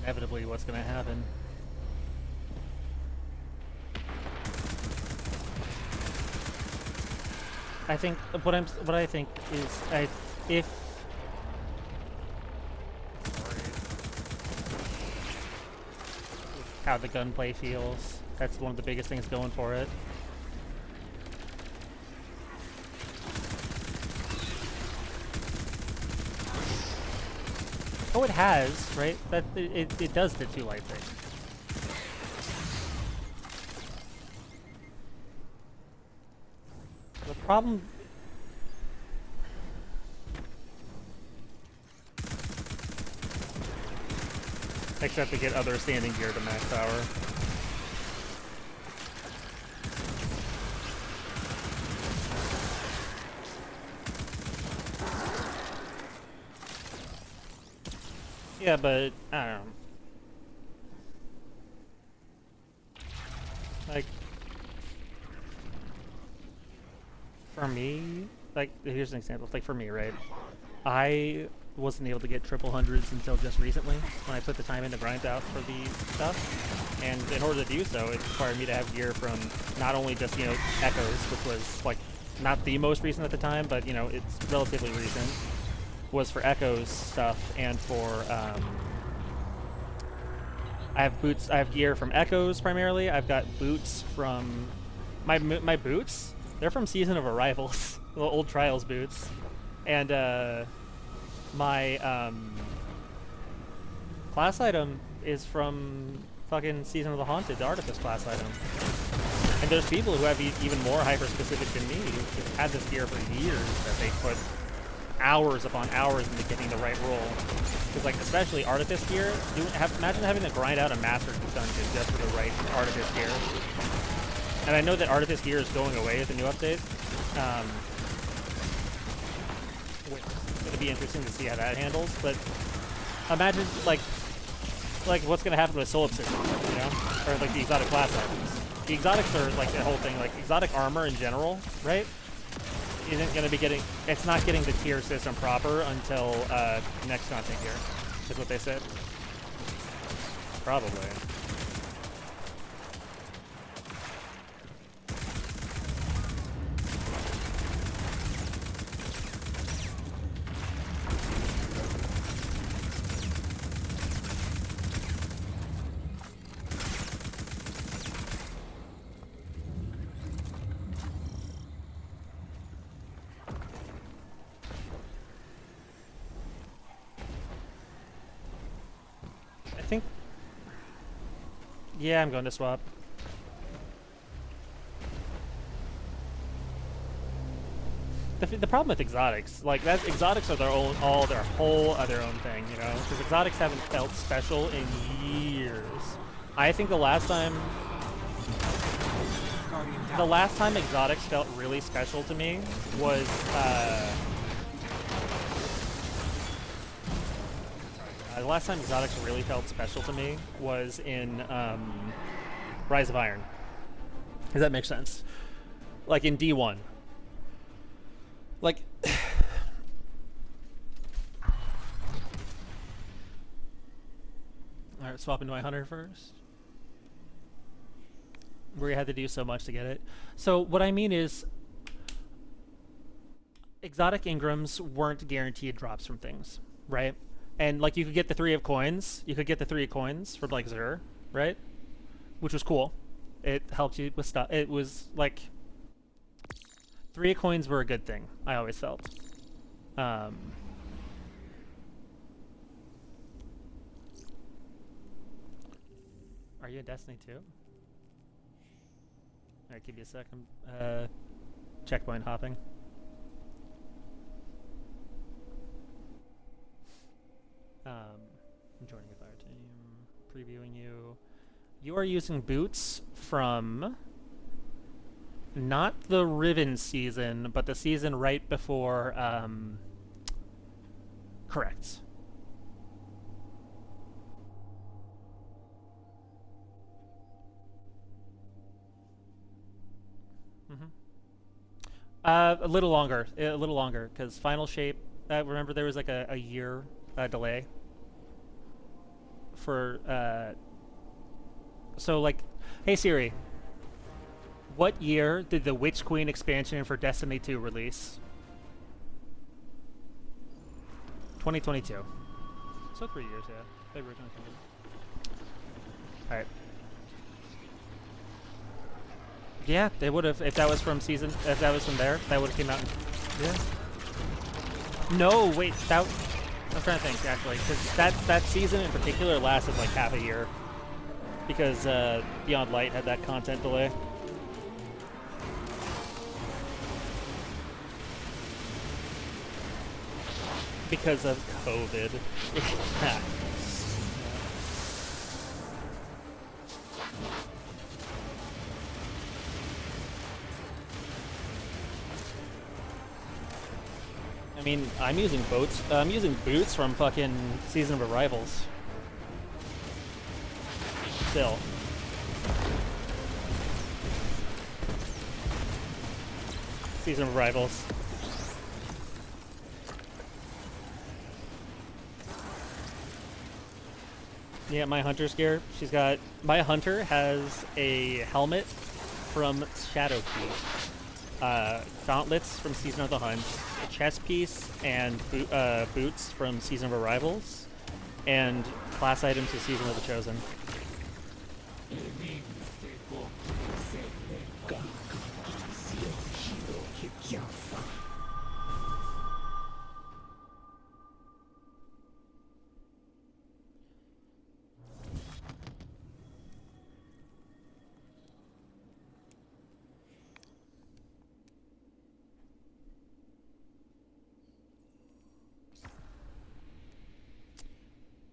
Inevitably what's going to happen. I think what I think is if how the gunplay feels, that's one of the biggest things going for it. Oh, it has, right? That it does the two light thing. The problem. Except to get other standing gear to max power. Yeah, but I don't know. Like, for me, like, here's an example. Like, for me, right? I wasn't able to get triple hundreds until just recently when I put the time in to grind out for the stuff. And in order to do so, it required me to have gear from not only just, you know, Echoes, which was, like, not the most recent at the time, but, you know, it's relatively recent, was for Echoes stuff and for, I have boots. I have gear from Echoes primarily. I've got boots from my boots. They're from Season of Arrivals, the old Trials boots, and my class item is from fucking Season of the Haunted, the Artifice class item. And there's people who have even more hyper-specific than me who've had this gear for years that they put hours upon hours into getting the right roll. Because, like, especially Artifice gear, imagine having to grind out a Master Dungeon just for the right Artifice gear. And I know that Artifice gear is going away with the new update. It's going to be interesting to see how that handles, but imagine, like what's going to happen with Soul Obsession, you know? Or, like, the exotic class items. The exotics are, like, the whole thing, like, exotic armor in general, right? Isn't going to be getting, it's not getting the tier system proper until next content year, is what they said. Probably. I think... Yeah, I'm going to swap. The problem with exotics, like, that exotics are their own, their whole other own thing, you know? Because exotics haven't felt special in years. I think the last time exotics felt really special to me was, the last time exotics really felt special to me was in Rise of Iron. Does that make sense? Like in D1. Like, alright, swap into my hunter first. Where you had to do so much to get it. So what I mean is, exotic Ingrams weren't guaranteed drops from things, right? And, like, you could get the 3 of coins. You could get the 3 of coins from, like, Xur, right? Which was cool. It helped you with stuff. It was, like... 3 of coins were a good thing, I always felt. Are you in Destiny 2? Alright, give you a second. Checkpoint hopping. I'm joining the fire team. Previewing you. You are using boots from... not the Riven season, but the season right before, correct. A little longer, because Final Shape, remember there was like a year delay for, so like, hey Siri, what year did the Witch Queen expansion for Destiny 2 release? 2022. So 3 years, yeah. February 2022. Alright. Yeah, they would have, if that was from season, if that was from there, that would have came out in, yeah. No, wait, that, I'm trying to think, actually, because that season in particular lasted like half a year. Because Beyond Light had that content delay. Because of COVID. I mean, I'm using boats. I'm using boots from fucking Season of Arrivals. Still. Season of Arrivals. Yeah, my hunter's gear. She's got... My hunter has a helmet from Shadowkeep. Gauntlets from Season of the Hunt. A chest piece and boots from Season of Arrivals. And class items to Season of the Chosen.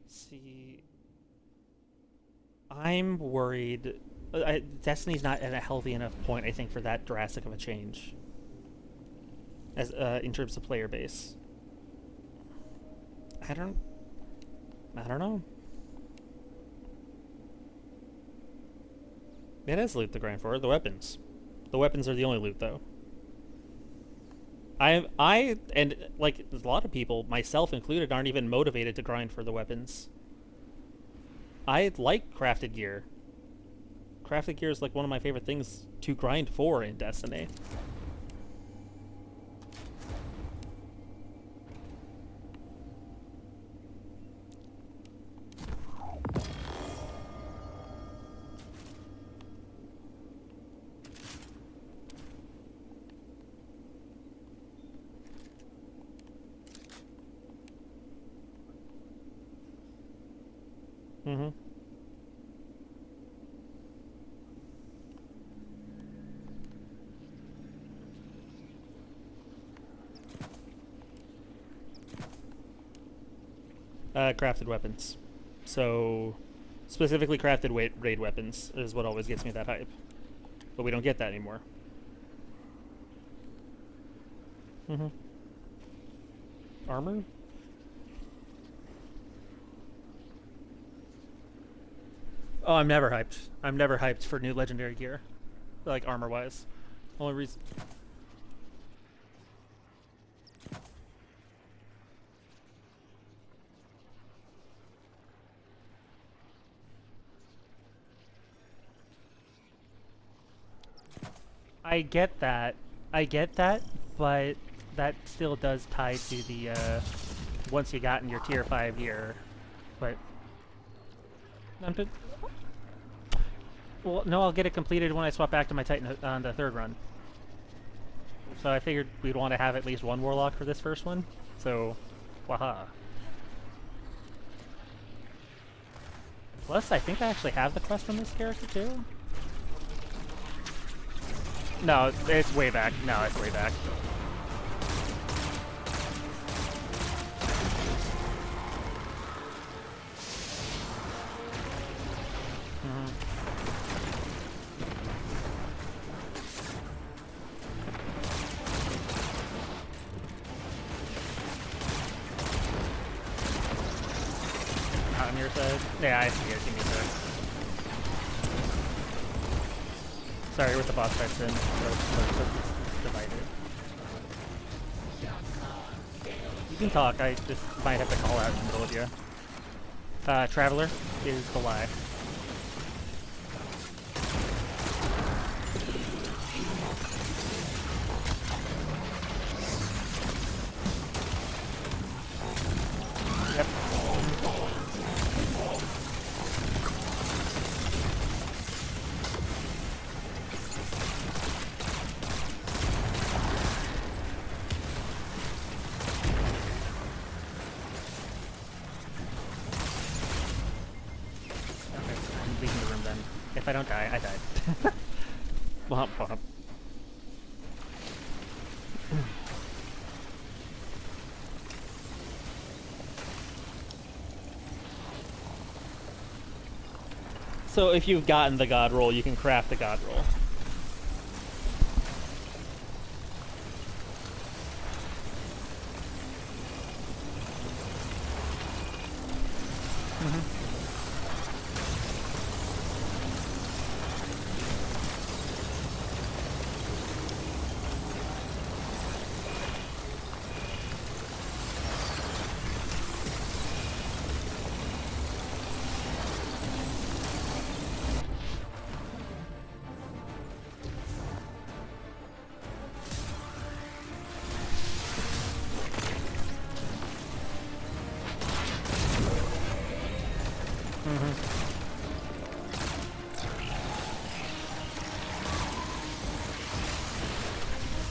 See, I'm worried. Destiny's not at a healthy enough point, I think, for that drastic of a change. As in terms of player base, I don't know. It is loot to grind for. The weapons. The weapons are the only loot, though. I and like a lot of people, myself included, aren't even motivated to grind for the weapons. I like crafted gear. Crafted gear is like one of my favorite things to grind for in Destiny. Mm-hmm. Crafted weapons. So, specifically crafted raid weapons is what always gets me that hype. But we don't get that anymore. Mm-hmm. Armor? Oh, I'm never hyped. I'm never hyped for new legendary gear. Like, armor-wise. Only reason... I get that, but that still does tie to the, once you got in your tier 5 gear, but... Well, no, I'll get it completed when I swap back to my Titan on the 3rd run. So I figured we'd want to have at least one Warlock for this first one, so... Waha. Plus, I think I actually have the quest on this character, too? No, it's way back. No, it's way back. On your side? Yeah, I see it. Give me a sec. Sorry, with the boss fights in, so it's divided. You can talk, I just might have to call out in the middle of you. Traveler is the lie. Yep. If I don't die, I died. Womp womp. So if you've gotten the god roll, you can craft the god roll.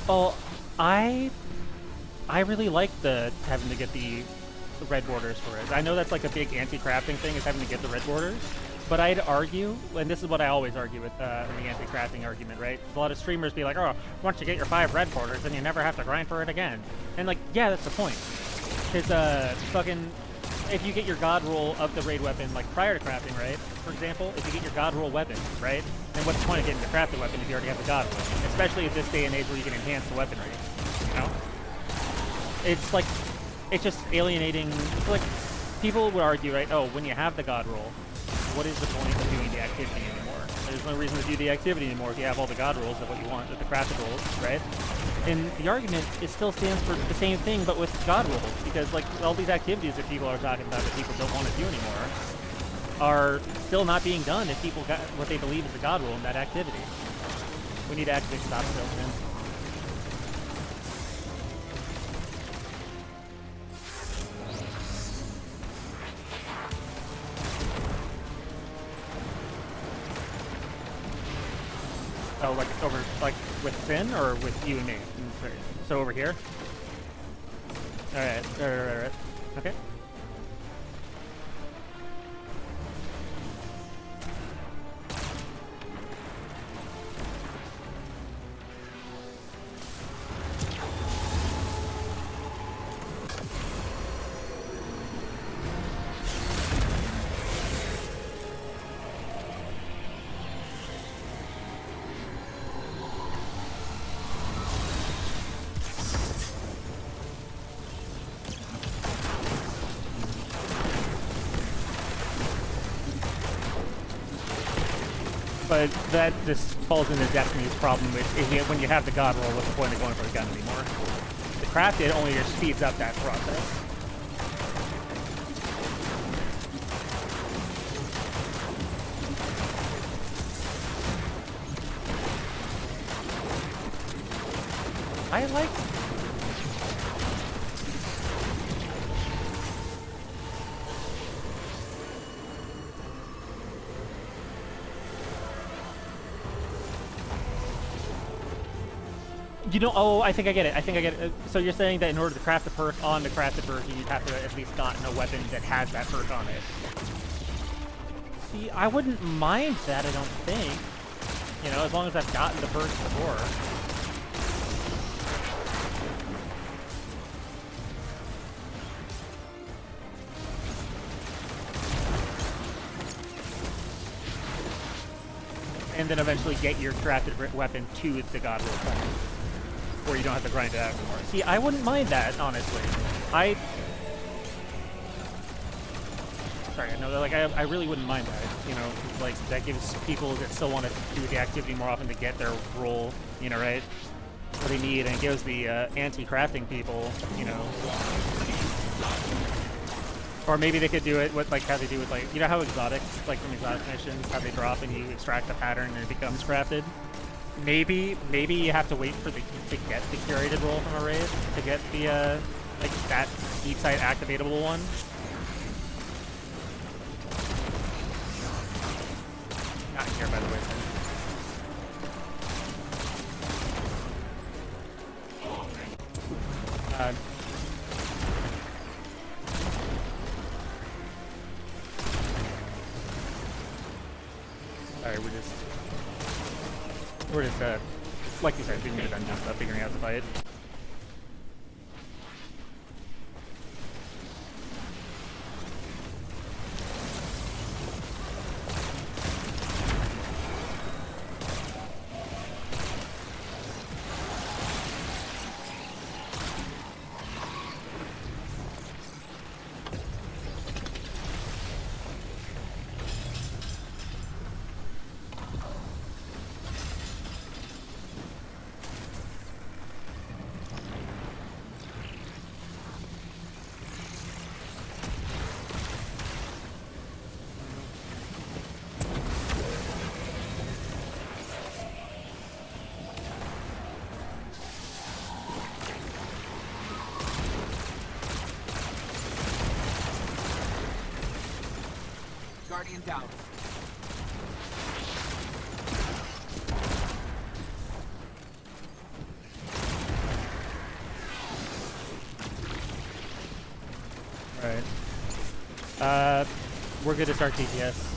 Oh, I really like the having to get the red borders for it. I know that's like a big anti-crafting thing, is having to get the red borders. But I'd argue, and this is what I always argue with in the anti-crafting argument, right? A lot of streamers be like, oh, once you get your 5 red borders, then you never have to grind for it again. And like, yeah, that's the point. Because fucking, if you get your god roll of the raid weapon like prior to crafting, right? For example, if you get your god roll weapon, right? Then what's the point of getting the crafted weapon if you already have the god roll? Especially at this day and age where you can enhance the weaponry, you know? It's like, it's just alienating. Like, people would argue, right? Oh, when you have the god roll, what is the point of doing the activity anymore? There's no reason to do the activity anymore if you have all the god rolls of what you want, with the crafted rolls, right? And the argument, it still stands for the same thing, but with god rolls, because like all these activities that people are talking about that people don't want to do anymore are still not being done if people got what they believe is the god roll in that activity. We need to activate stop salesman. Oh, like over, like with Finn or with you and me? So over here? Alright. Okay. But that just falls into Destiny's problem with when you have the god roll, what's the point of going for the gun anymore? The crafted only just speeds up that process. I like... You don't. Oh, I think I get it. So you're saying that in order to craft the perk on the crafted version, you'd have to at least gotten a weapon that has that perk on it. See, I wouldn't mind that, I don't think. You know, as long as I've gotten the perks before. And then eventually get your crafted weapon to the god roll point, where you don't have to grind it out anymore. See, I wouldn't mind that, honestly. Sorry, no, like, I really wouldn't mind that, you know, like, that gives people that still want to do the activity more often to get their roll, you know, right? What they need, and it gives the anti-crafting people, you know... Or maybe they could do it with, like, how they do with, like, you know how exotics, like, from exotic missions, how they drop and you extract the pattern and it becomes crafted? Maybe you have to wait for to get the curated roll from a raid to get the, like, that deep site activatable one. Not here, by the way. Alright, we're just, like you said, doing the dungeon stuff, figuring out the fight. Guardian down. we're good to start TTS.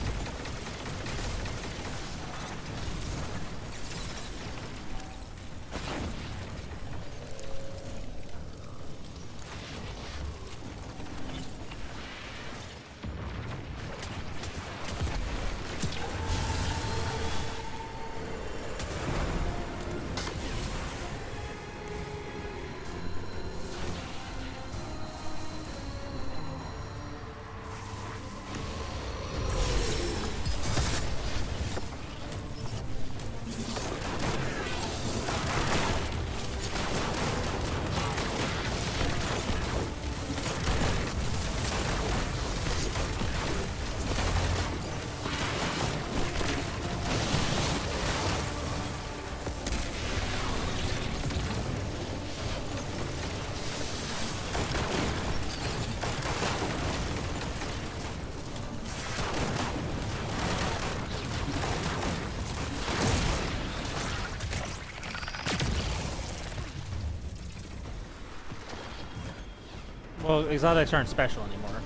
Well, exotics aren't special anymore.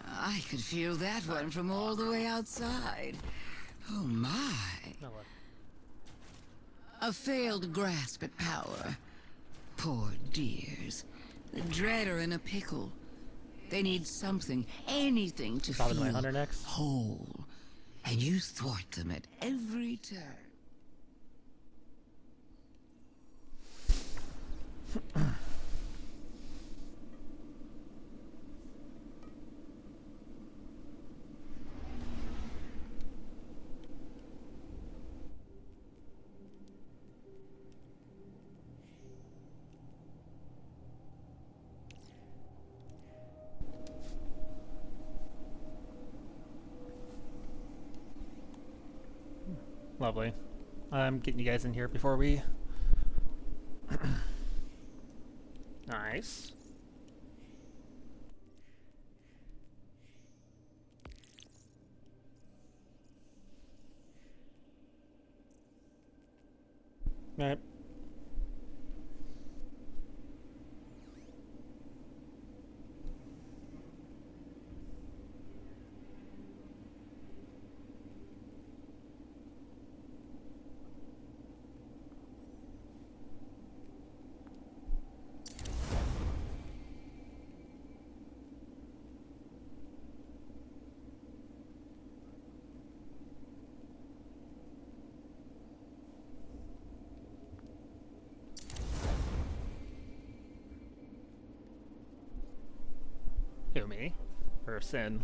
I could feel that one from all the way outside. Oh my. No, what? A failed grasp at power. Poor dears. The dread are in a pickle. They need something, anything to Probably feel my hunter next. whole. And you thwart them at every turn. Lovely. I'm getting you guys in here before we... Nice. Alright. Who, me? Or Sin?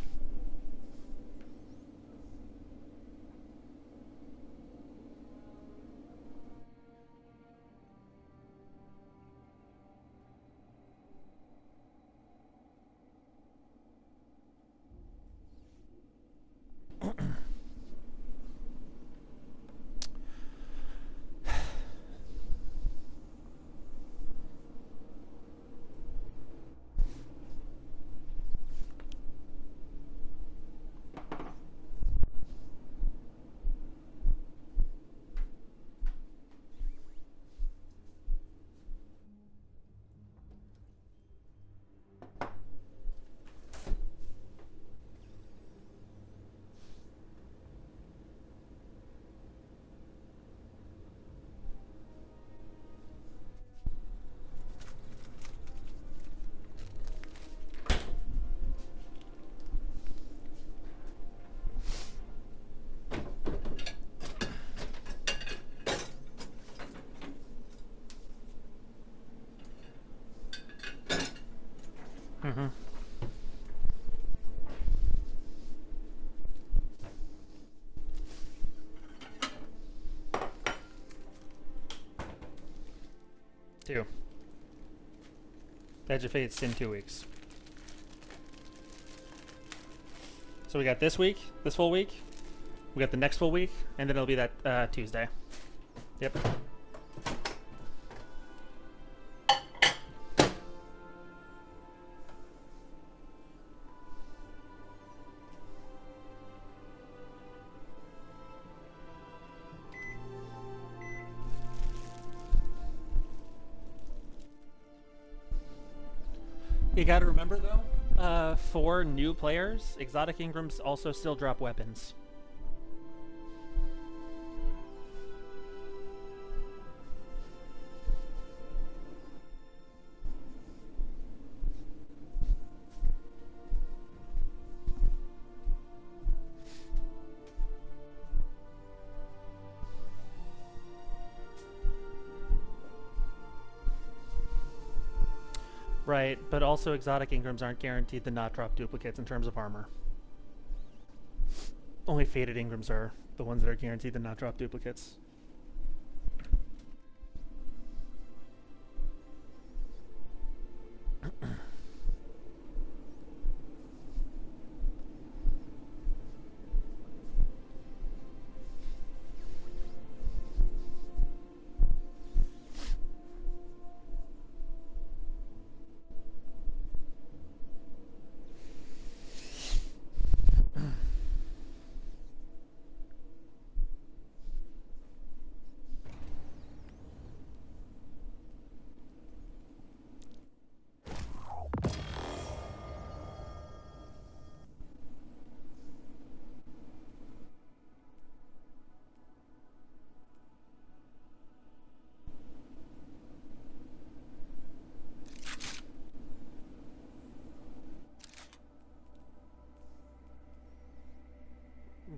Mm-hmm. Two. Edge of Fate's in 2 weeks. So we got this week, this full week. We got the next full week, and then it'll be that Tuesday. Yep. You gotta remember though, for new players, exotic Ingrams also still drop weapons. Right, but also exotic Ingrams aren't guaranteed to not drop duplicates in terms of armor. Only faded Ingrams are the ones that are guaranteed to not drop duplicates.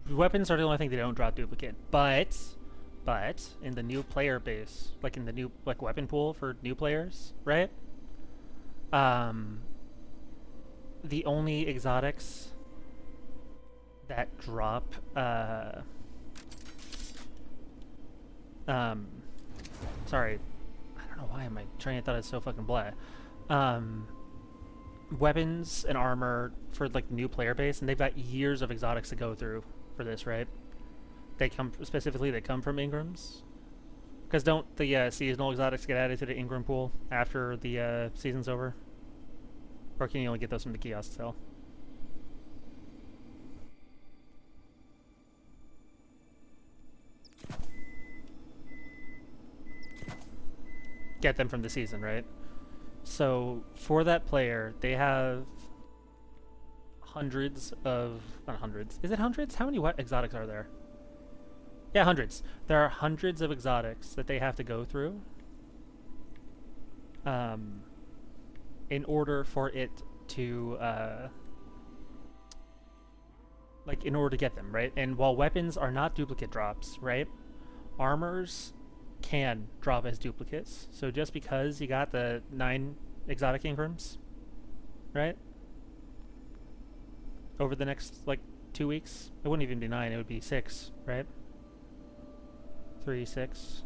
Weapons are the only thing they don't drop duplicate, but in the new player base, like in the new weapon pool for new players, right? The only exotics that drop sorry, I don't know why my train of thought is so fucking blah. Weapons and armor for like the new player base, and they've got years of exotics to go through for this, right? They come from Ingrams, because don't the seasonal exotics get added to the Ingram pool after the season's over, or can you only get those from the kiosk sale? Get them from the season, right? So for that player, they have hundreds of, not hundreds. Is it hundreds? How many exotics are there? Yeah, hundreds. There are hundreds of exotics that they have to go through in order for it to in order to get them, right? And while weapons are not duplicate drops, right? Armors can drop as duplicates. So just because you got the 9 exotic Ingrams, right? Over the next 2 weeks, it wouldn't even be 9, it would be 6, right? 3, 6.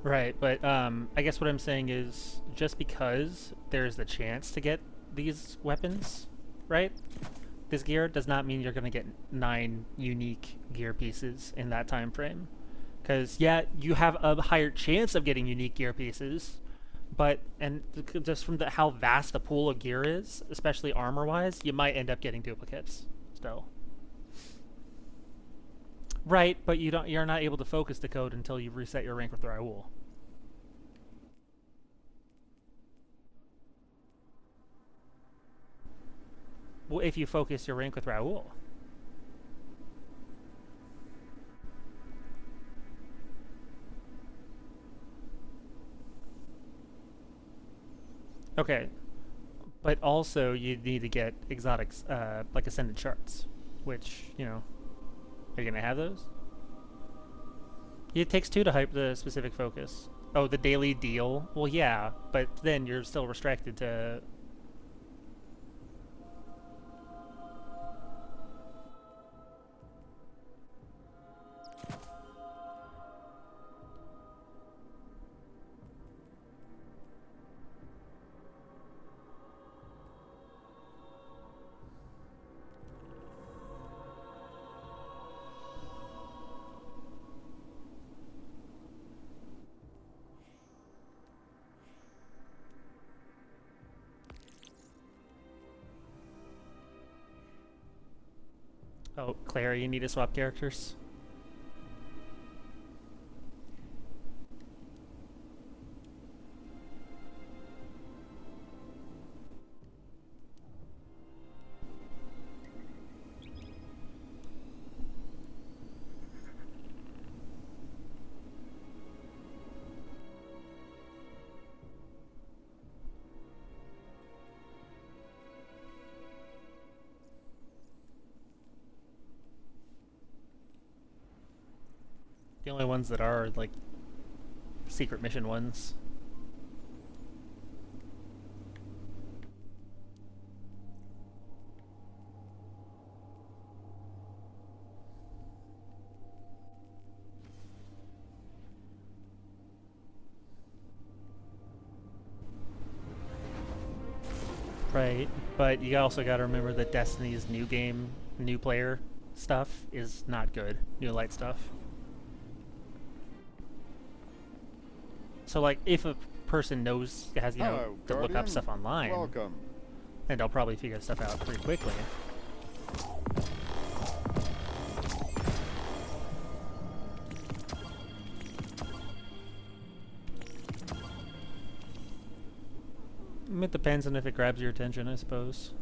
Right, but I guess what I'm saying is just because there's the chance to get these weapons, right? This gear does not mean you're going to get 9 unique gear pieces in that time frame. Because, yeah, you have a higher chance of getting unique gear pieces, but, and just from how vast the pool of gear is, especially armor-wise, you might end up getting duplicates still. Right, but you're not able to focus the code until you reset your rank with Raoul. Well, if you focus your rank with Raoul. Okay, but also you need to get exotics, like Ascended Shards, which, are you gonna have those? It takes 2 to hype the specific focus. Oh, the daily deal? Well, yeah, but then you're still restricted to... Oh, Claire, you need to swap characters. The only ones that are, like, secret mission ones. Right, but you also gotta remember that Destiny's new game, new player stuff is not good. New light stuff. So, like, if a person knows, has, Hello, to look up Guardian. stuff online, Welcome. then they'll probably figure stuff out pretty quickly. It depends on if it grabs your attention, I suppose.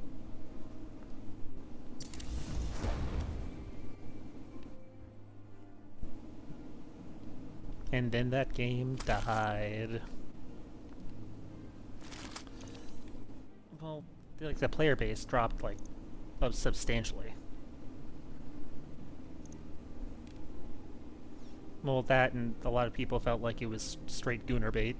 And then that game died. Well, like the player base dropped like substantially. Well, that and a lot of people felt like it was straight gooner bait.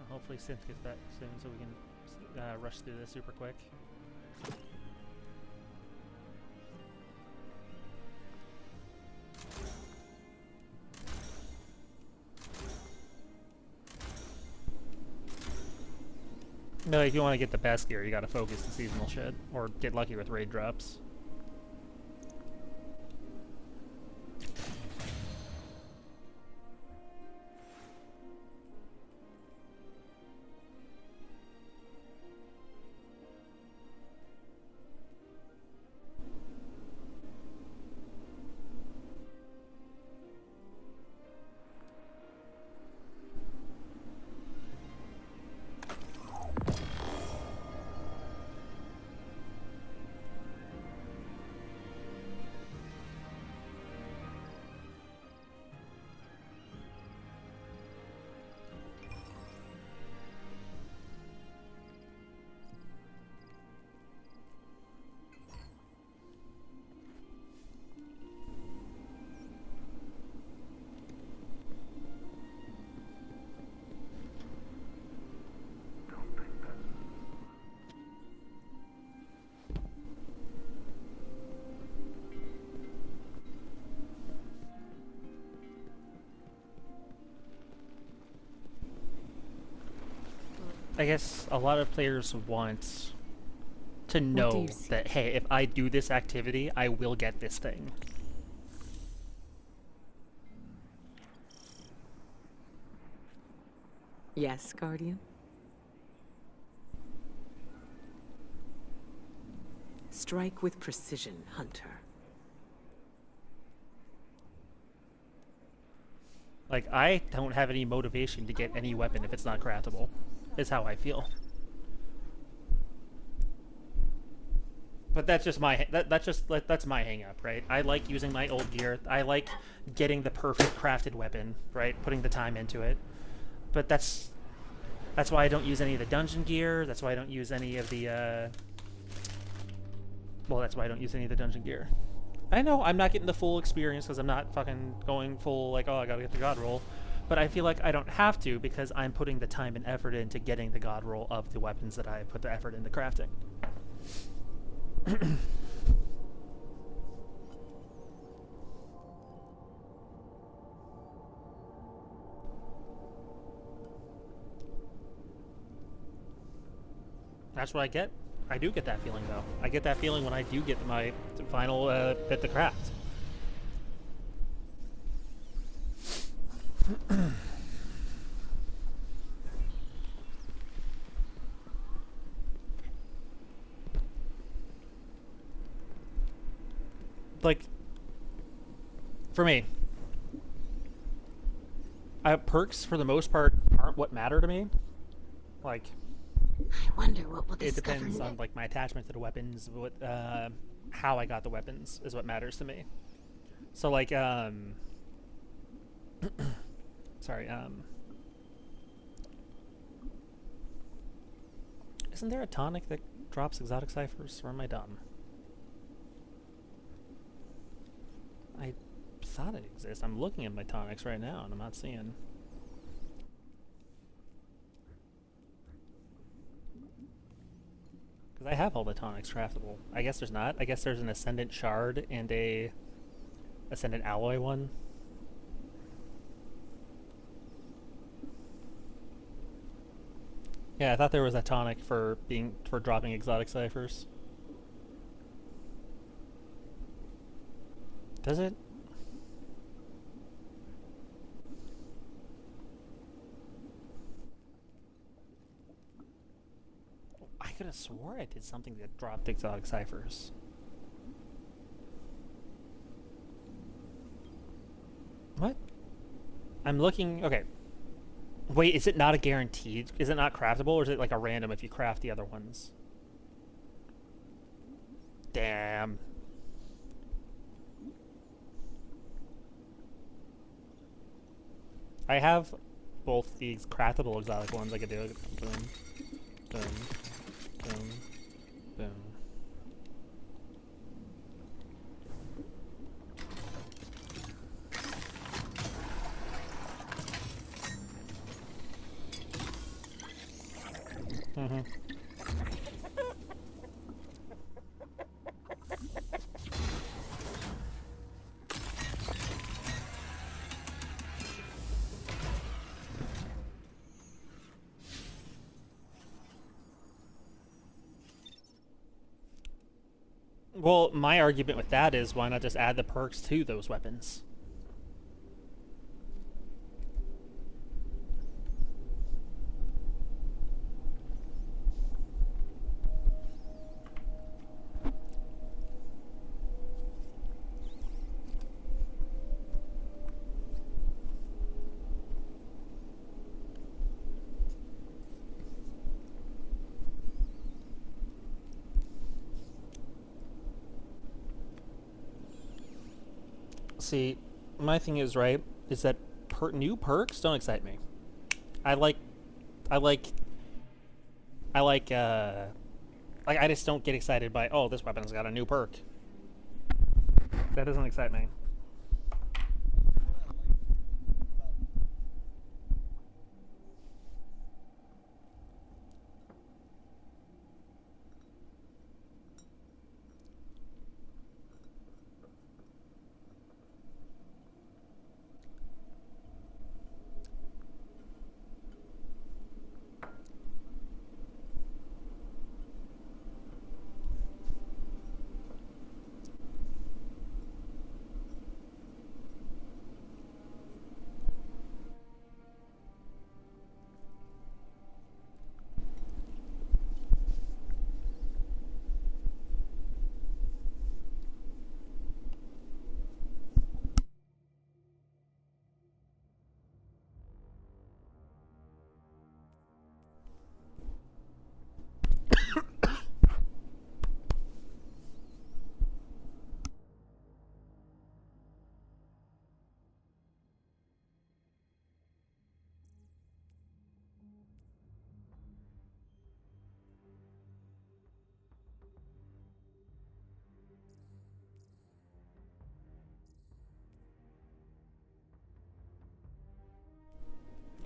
Hopefully Synth gets back soon so we can rush through this super quick. No, if you want to get the best gear, you gotta focus the seasonal shit, or get lucky with raid drops. I guess a lot of players want to know that, hey, if I do this activity, I will get this thing. Yes, Guardian? Strike with precision, Hunter. Like, I don't have any motivation to get any weapon if it's not craftable, is how I feel. But that's just my that's my hang up, right? I like using my old gear. I like getting the perfect crafted weapon, right? Putting the time into it. But that's why I don't use any of the dungeon gear. That's why I don't use any of the well, that's why I don't use any of the dungeon gear. I know I'm not getting the full experience because I'm not fucking going full like, oh, I gotta get the god roll. But I feel like I don't have to because I'm putting the time and effort into getting the god roll of the weapons that I put the effort into crafting. That's what I get. I do get that feeling, though. I get that feeling when I do get my final bit to craft. Like, for me, perks for the most part aren't what matter to me. Like, I wonder what we'll it discover depends on next. like my attachment to the weapons, what how I got the weapons is what matters to me. So like sorry, isn't there a tonic that drops exotic ciphers, or am I dumb? I thought it exists. I'm looking at my tonics right now and I'm not seeing. Because I have all the tonics craftable. I guess there's not. I guess there's an Ascendant Shard and a Ascendant Alloy one. Yeah, I thought there was a tonic for dropping exotic ciphers. Does it? I could have swore I did something that dropped exotic ciphers. What? I'm looking. Okay. Wait, is it not a guaranteed? Is it not craftable, or is it like a random if you craft the other ones? Damn. I have both these craftable exotic ones. I could do it. Boom, boom, boom, boom. Mm-hmm. Well, my argument with that is why not just add the perks to those weapons? See, my thing is, right, is that new perks don't excite me. I like, I like, I like, I just don't get excited by, oh, this weapon's got a new perk. That doesn't excite me.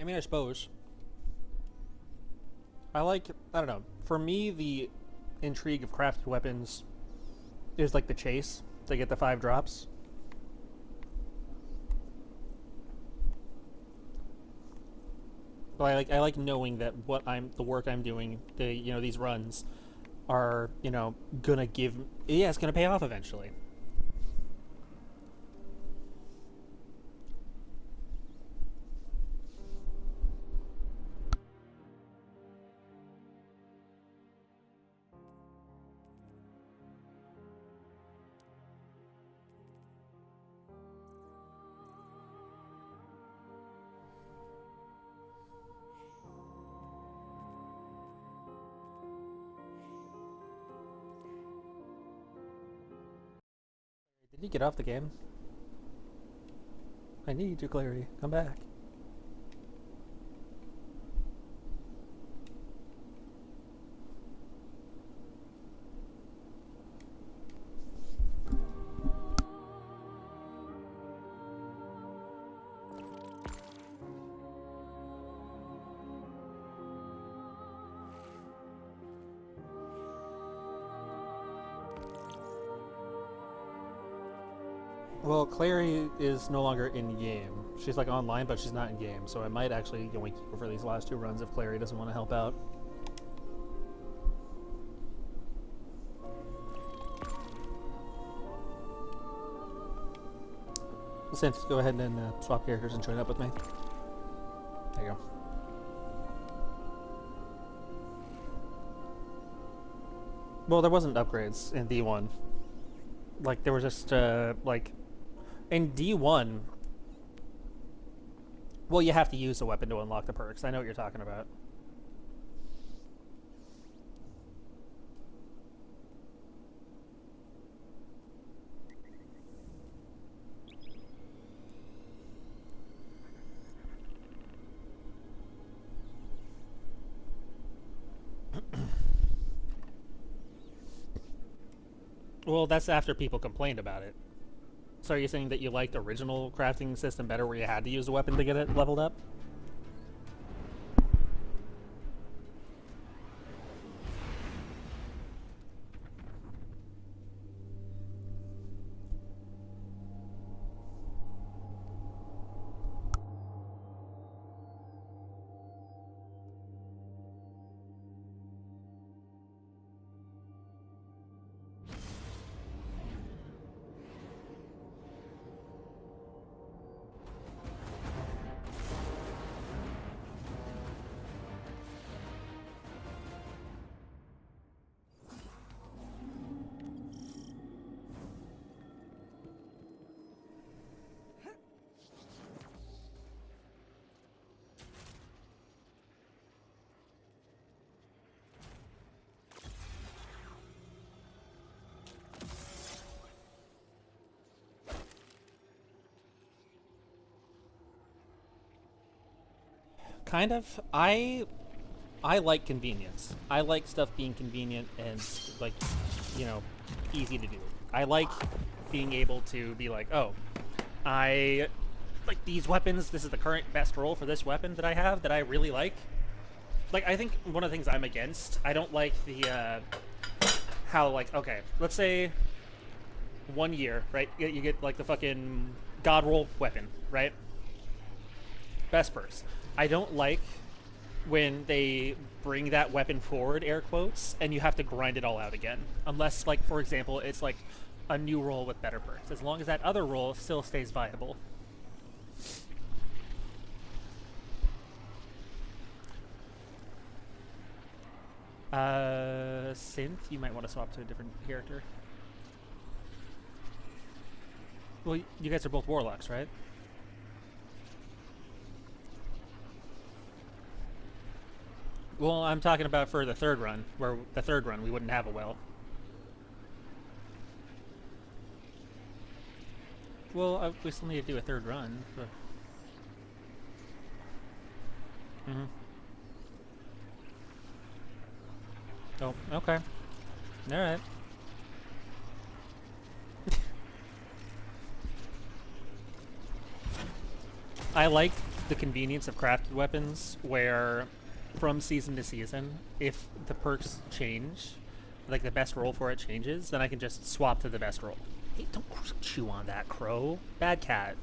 I mean, I suppose. I don't know. For me, the intrigue of crafted weapons is like the chase to get the 5 drops. But I like knowing that the work I'm doing, these runs are, gonna it's gonna pay off eventually. Did you get off the game? I need you, Clary. Come back. Well, Clary is no longer in game. She's like online, but she's not in game. So I might actually only keep her for these last 2 runs if Clary doesn't want to help out. Synth, go ahead and swap characters and join up with me. There you go. Well, there wasn't upgrades in D1. Like, there was just, in D1, well, you have to use the weapon to unlock the perks. I know what you're talking about. Well, that's after people complained about it. So are you saying that you liked the original crafting system better where you had to use a weapon to get it leveled up? Kind of. I like convenience. I like stuff being convenient and, like, easy to do. I like being able to be like, oh, I like these weapons. This is the current best roll for this weapon that I have that I really like. Like, I think one of the things I'm against, I don't like the, how, like, okay, let's say 1 year, right? You get, like, the fucking God roll weapon, right? Best perks. I don't like when they bring that weapon forward, air quotes, and you have to grind it all out again. Unless, like, for example, it's like a new roll with better perks. As long as that other roll still stays viable. Synth, you might want to swap to a different character. Well, you guys are both warlocks, right? Well, I'm talking about for the third run, where the third run we wouldn't have a well. Well, we still need to do a third run. But... Oh, okay. Alright. I like the convenience of crafted weapons where from season to season, if the perks change, like the best roll for it changes, then I can just swap to the best roll. Hey, don't chew on that, Crow. Bad cat.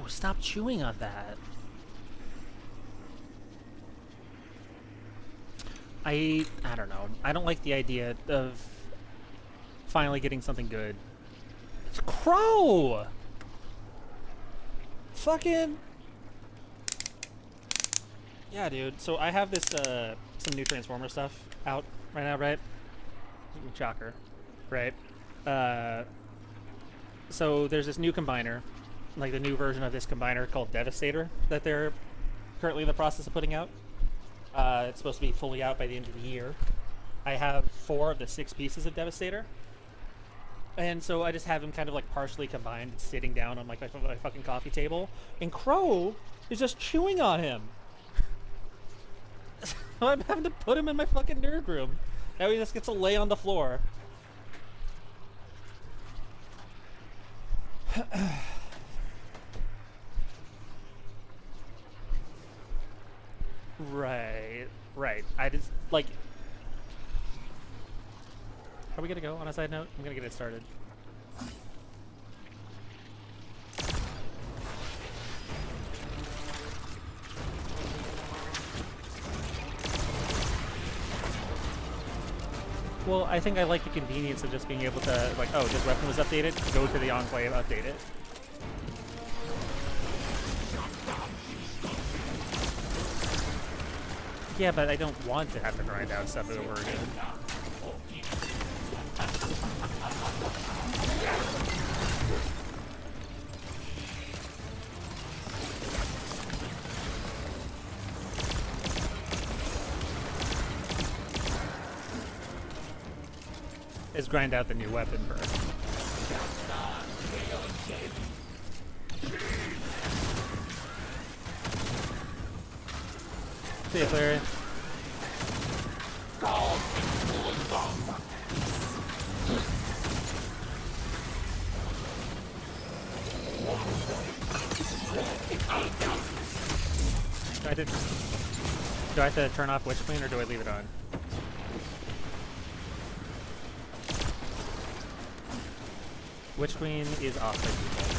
stop chewing on that. I don't know. I don't like the idea of finally getting something good. It's Crow! Fucking... Yeah, dude. So I have this, some new Transformer stuff out right now, right? Shocker. Right? So there's this new combiner, like the new version of this combiner called Devastator that they're currently in the process of putting out. It's supposed to be fully out by the end of the year. I have 4 of the 6 pieces of Devastator. And so I just have them kind of like partially combined, sitting down on like my fucking coffee table. And Crow is just chewing on him. So I'm having to put him in my fucking nerd room. Now he just gets to lay on the floor. Right. I just, like... Are we gonna go on a side note? I'm gonna get it started. Well, I think I like the convenience of just being able to, like, oh, this weapon was updated, go to the Enclave, update it. Yeah, but I don't want to have to grind out stuff over again. Is grind out the new weapon first. See you, Clary. Do I have to turn off Witch Queen or do I leave it on? Witch Queen is off by default.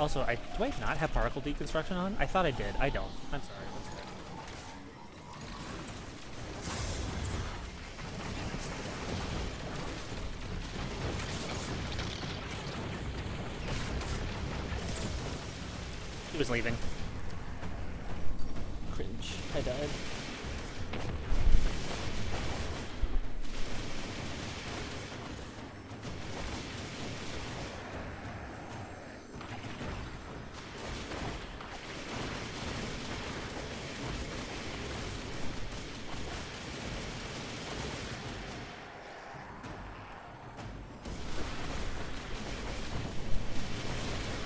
Also, do I not have particle deconstruction on? I thought I did. I don't. I'm sorry. He was leaving. Cringe. I died.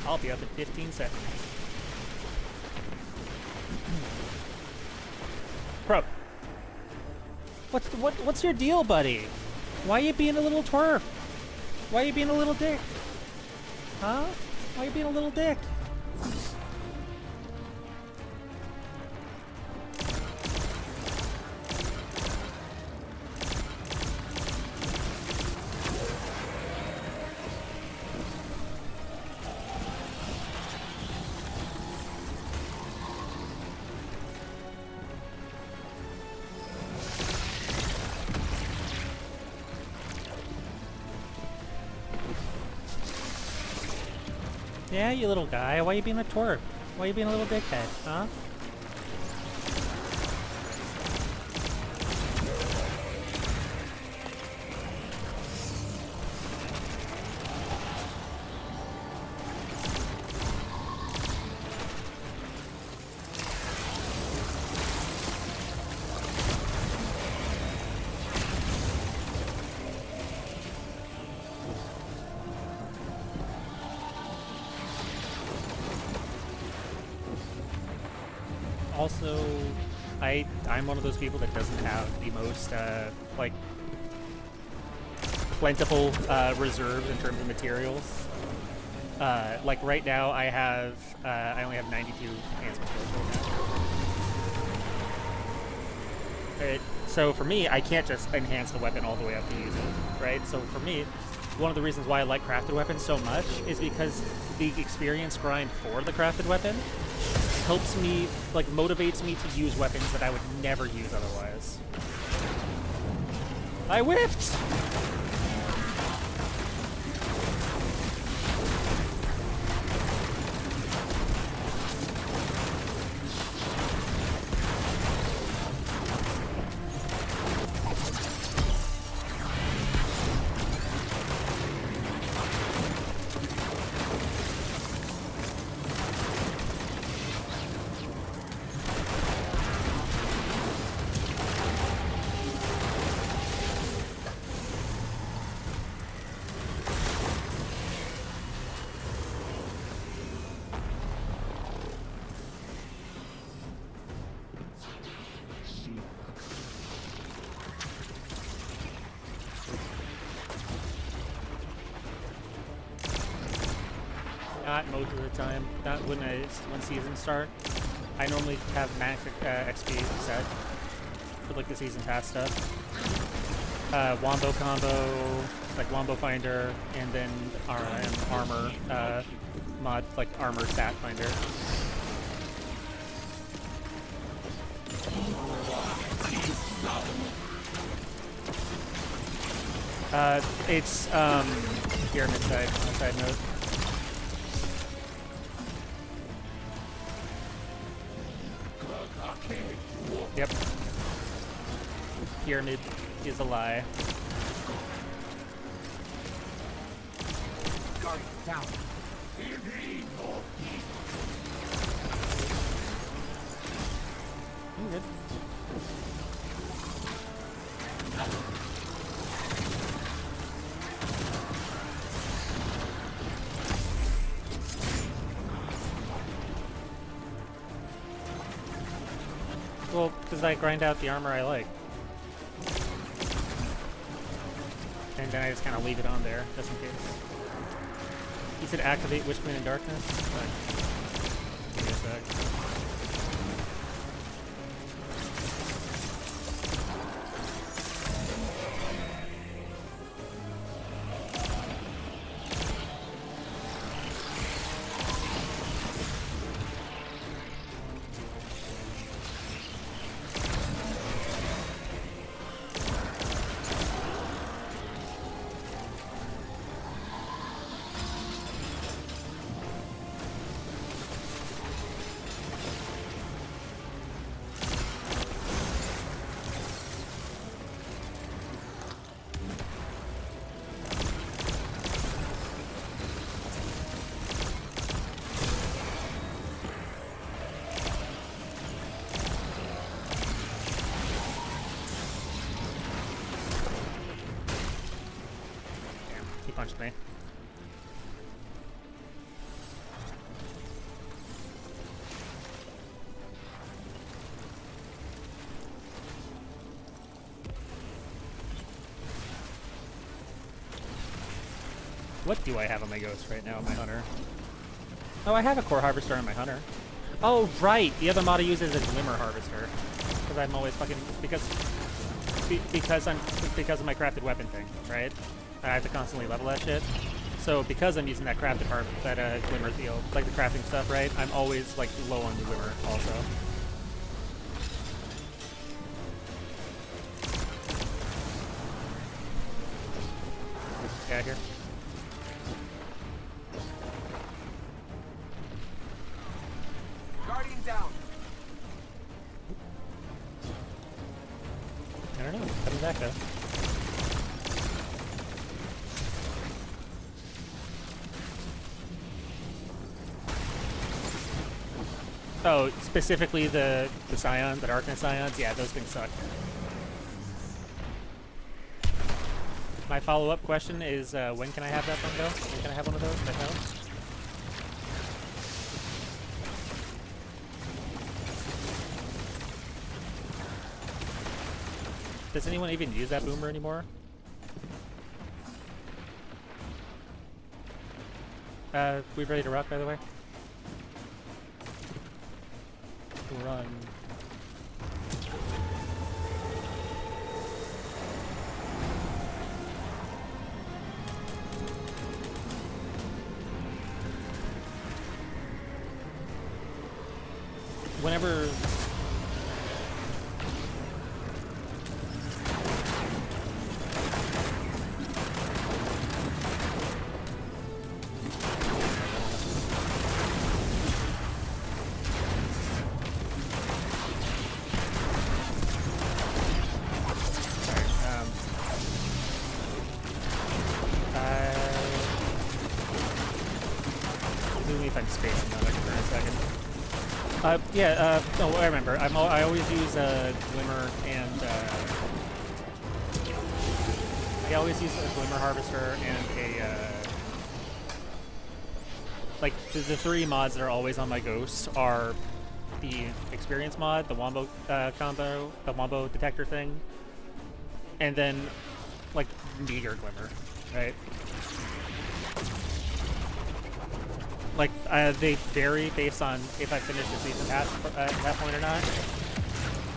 I'll be up in 15 seconds. Bro, what's your deal, buddy? Why are you being a little twerp? Why are you being a little dick? Huh? Why are you being a little dick? Yeah, you little guy. Why are you being a twerp? Why are you being a little dickhead, huh? Also, I'm one of those people that doesn't have the most, like, plentiful reserves in terms of materials. Like, right now, I only have 92 enhancement tools. So for me, I can't just enhance the weapon all the way up to use it, right? So for me, one of the reasons why I like crafted weapons so much is because the experience grind for the crafted weapon helps me, like, motivates me to use weapons that I would never use otherwise. I whiffed! Not most of the time. Not when seasons start. I normally have max XP set for like the season pass stuff. Wombo combo, like Wombo Finder, and then armor mod, like armor stat finder. It's pyramid side note. Yep. Pyramid is a lie. Guard down. I'm good. Well, because I grind out the armor I like. And then I just kind of leave it on there, just in case. You said activate Witch Queen in Darkness? Give me a sec. He punched me. What do I have on my ghost right now, my hunter? Oh, I have a core harvester on my hunter. Oh, right! The other mod I use is a glimmer harvester. Because I'm always fucking... Because of my crafted weapon thing, right? I have to constantly level that shit. So because I'm using that crafted glimmer field, like the crafting stuff, right? I'm always like low on the glimmer also. Get out here. Guardian down. I don't know. Coming back though. Oh, specifically the Scion, the Darkness Scions? Yeah, those things suck. My follow-up question is, when can I have that one go? When can I have one of those? I know. Does anyone even use that boomer anymore? We ready to rock, by the way? Run. whenever... If I'm spacing on it for a second. Oh, I remember. I always use Glimmer and I always use a Glimmer Harvester and a like the three mods that are always on my Ghost are the Experience mod, the Wombo combo, the Wombo detector thing, and then like Meteor Glimmer, right? Like, they vary based on if I finish the season pass at that point or not.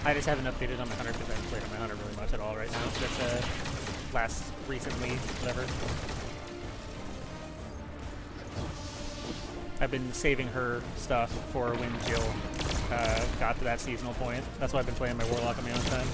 I just haven't updated on my hunter because I haven't played on my hunter really much at all right now. Just last recently, whatever. I've been saving her stuff for when Jill got to that seasonal point. That's why I've been playing my Warlock on my own time.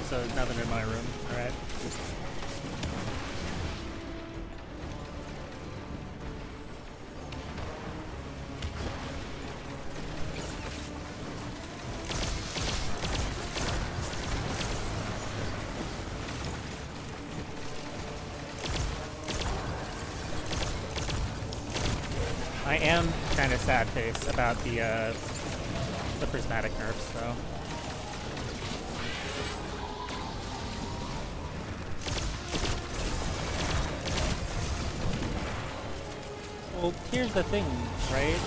So nothing in my room, alright. I am kind of sad-faced about the prismatic nerfs, though. Well, here's the thing, right?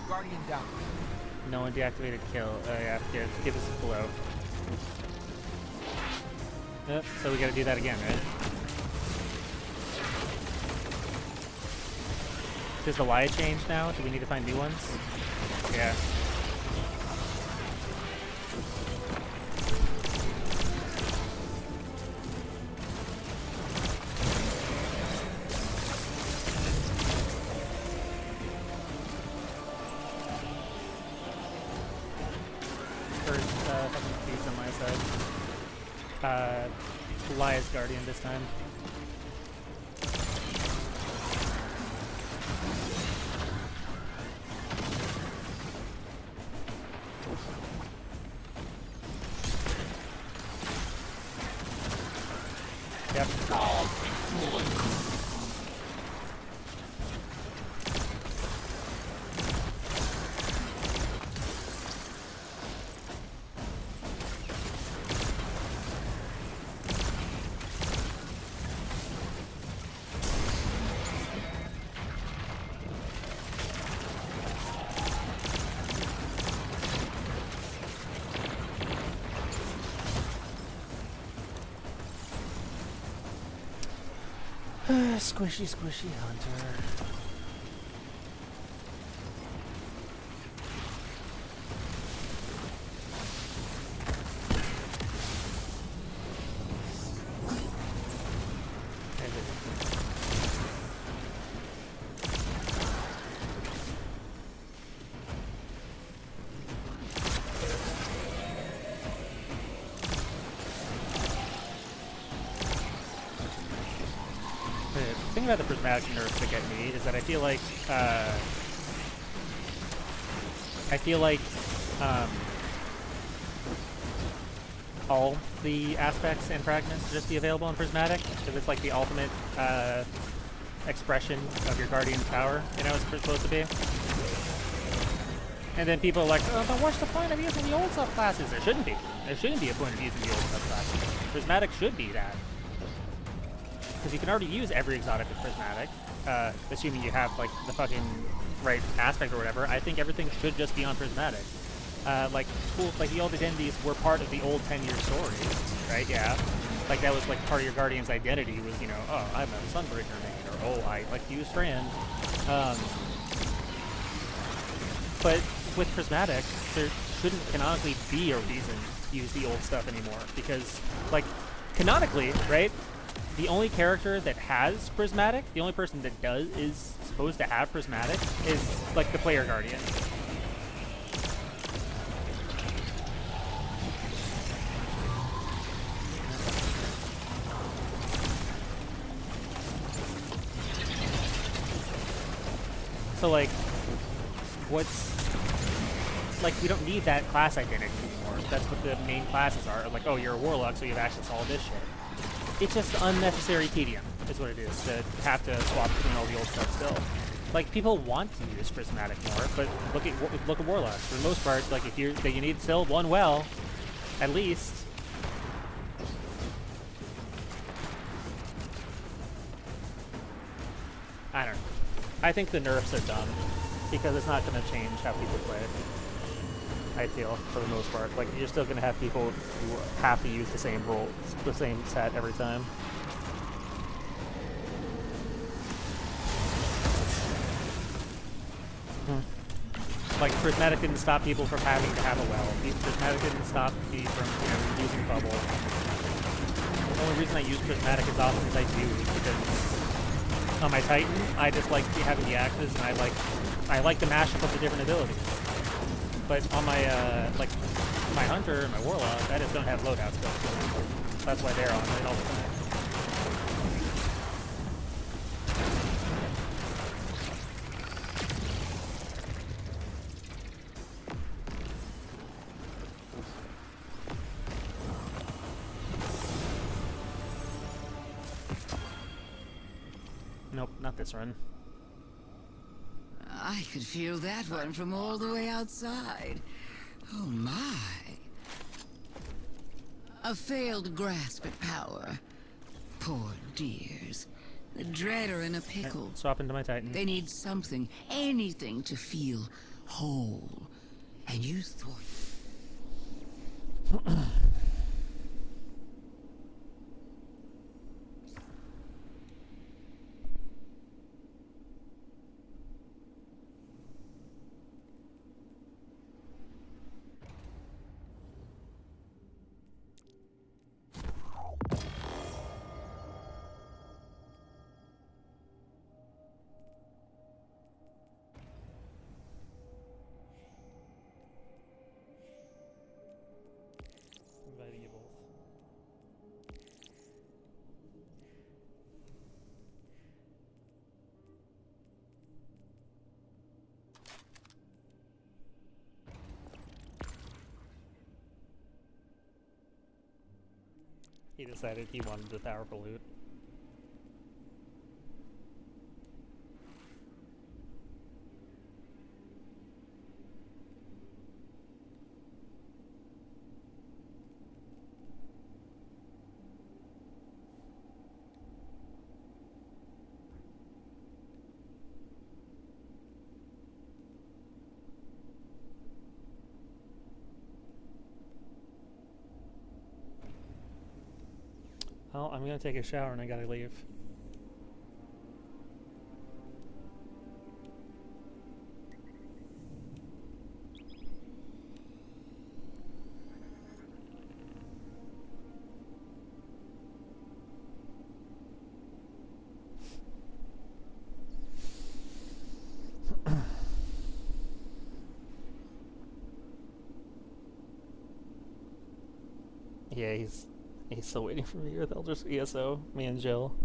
Guardian down. No one deactivated kill. Yeah, here, give us a blow. Yep, so we gotta do that again, right? Does the Y change now? Do we need to find new ones? Yeah. On my side. Elias Guardian this time. Yep. Squishy, squishy hunter. The thing about the prismatic nerfs that get me is that I feel like all the aspects and fragments should just be available in prismatic because it's like the ultimate expression of your guardian's power, you know, it's supposed to be. And then people are like, oh, but what's the point of using the old subclasses? There shouldn't be. There shouldn't be a point of using the old subclasses. Prismatic should be that. Because you can already use every exotic with Prismatic, assuming you have, like, the fucking right aspect or whatever. I think everything should just be on Prismatic. Like, cool, like, the old identities were part of the old 10-year story, right? Yeah. Like, that was, like, part of your guardian's identity was, you know, oh, I'm a Sunbreaker main, or, oh, I like to use Strand. But with Prismatic, there shouldn't canonically be a reason to use the old stuff anymore, because, like, canonically, right, the only character that has Prismatic, the only person that is supposed to have Prismatic, is, like, the player guardian. So, like, like, we don't need that class identity anymore. That's what the main classes are. Like, oh, you're a warlock, so you have access to all this shit. It's just unnecessary tedium, is what it is, to have to swap between all the old stuff still. Like, people want to use Prismatic more, but look at warlocks. For the most part, like, if you need still one well, at least. I don't know. I think the nerfs are dumb, because it's not going to change how people play it. I feel, for the most part. Like, you're still going to have people who have to use the same role, the same set every time. Like, Prismatic didn't stop people from having to have a well. Prismatic didn't stop me from, you know, using Bubble. The only reason I use Prismatic as often as I do is because on my Titan, I just like having the axes, and I like the mashup of the different abilities. But on my, like, my Hunter and my Warlock, I just don't have loadout stuff. That's why they're on it all the time. Nope, not this run. I could feel that one from all the way outside. Oh my. A failed grasp at power. Poor dears. The dread are in a pickle. Swap into my Titan. They need something, anything to feel whole. And you thought... Inviting you both. He decided he wanted the powerful loot. Well, I'm gonna take a shower and I gotta leave. Yeah, he's still waiting for me, or they'll just ESO me and Jill.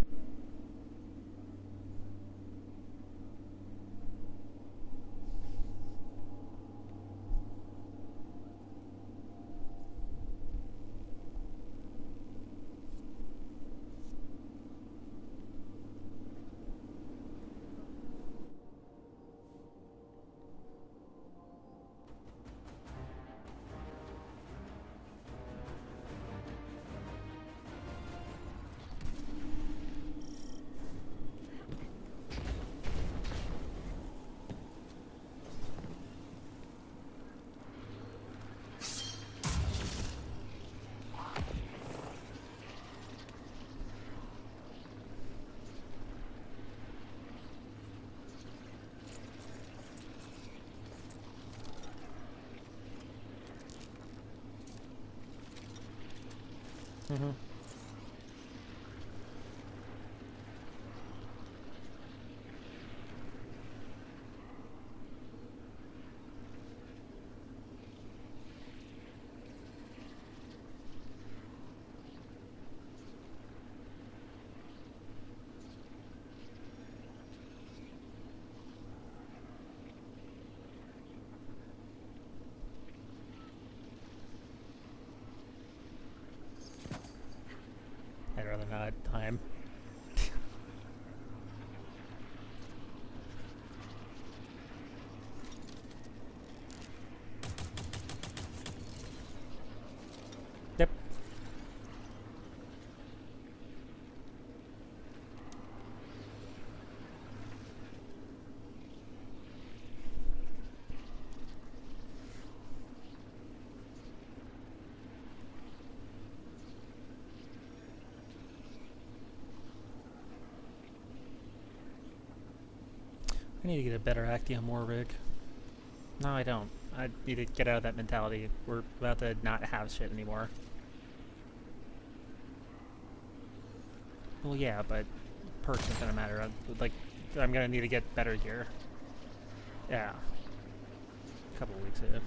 Mm-hmm. I'd rather not time. Yep. I need to get a better Actium War rig. No, I don't. I need to get out of that mentality. We're about to not have shit anymore. Well, yeah, but perks isn't gonna matter. I'm gonna need to get better gear. Yeah. A couple weeks, yeah.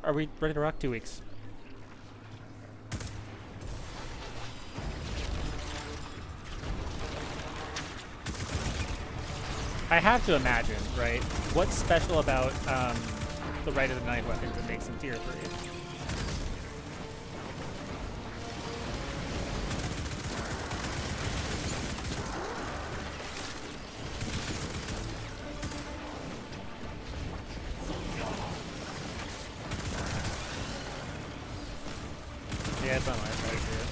Are we ready to rock? 2 weeks. I have to imagine, right? What's special about the Right of the Night weapons that makes them tier 3? Yeah, it's on my side too.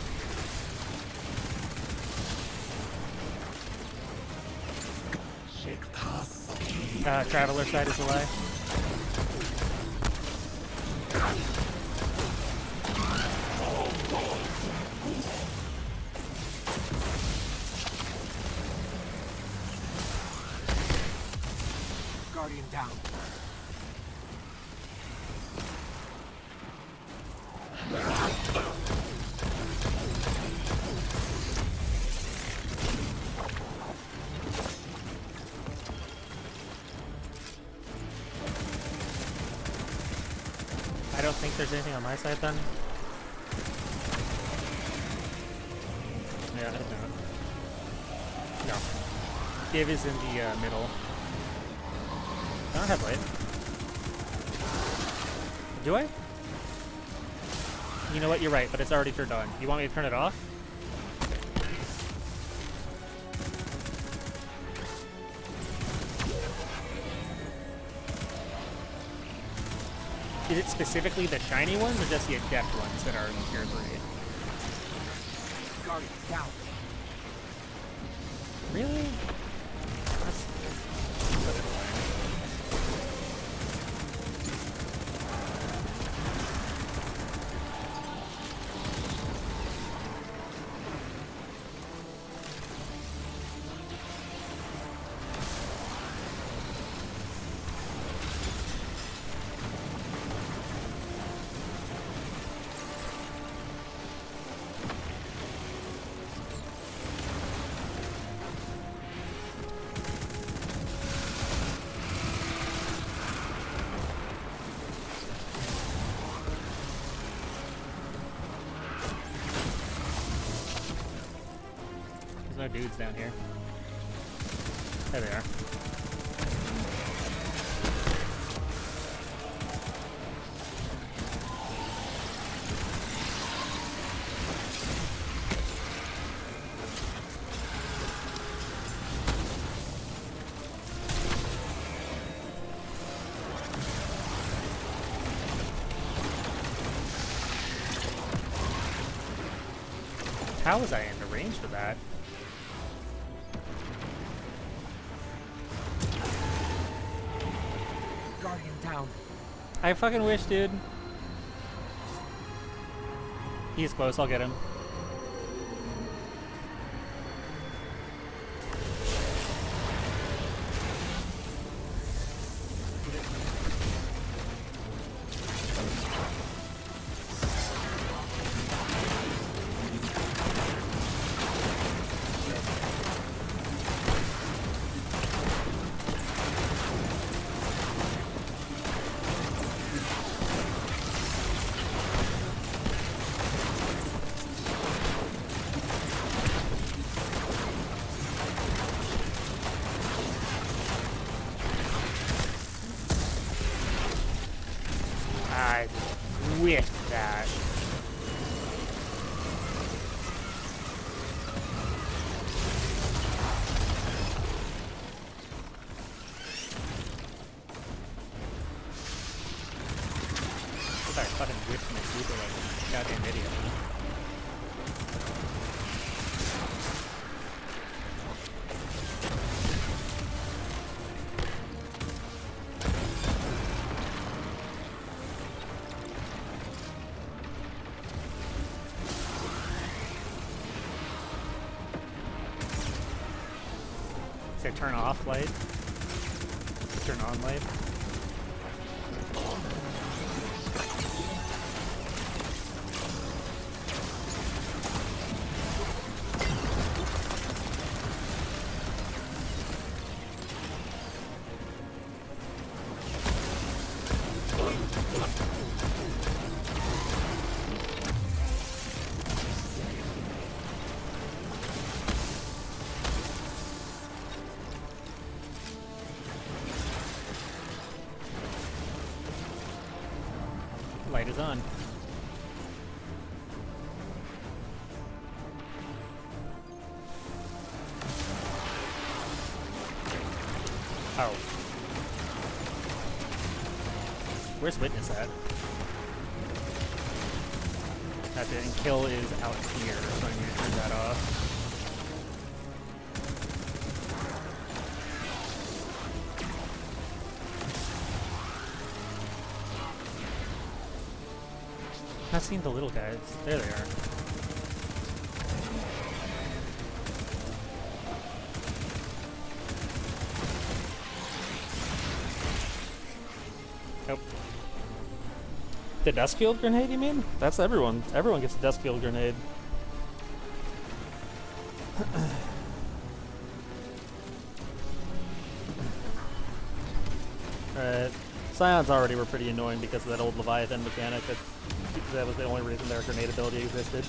Traveler side is a lie. Guardian down. I don't think there's anything on my side then. Yeah, I don't know. No. Give is in the middle. I don't have light. Do I? You know what? You're right, but it's already turned on. You want me to turn it off? Is it specifically the shiny ones or just the adept ones that are in tier 3? Guardian down. Really? That's annoying. There's no dudes down here. There they are. How was I in the range for that? Guardian down. I fucking wish, dude. He's close, I'll get him. I whiffed that. I fucking whiffed my super like a goddamn idiot. Say turn off light. Turn on light. Light is on. Oh. Where's Witness at? That's it, and Kill is out here, so I'm gonna turn that off. Not seeing the little guys. There they are. Nope. The dust field grenade, you mean? That's everyone. Everyone gets a dust field grenade. Alright. Scions already were pretty annoying because of that old Leviathan mechanic. That was the only reason their grenade ability existed.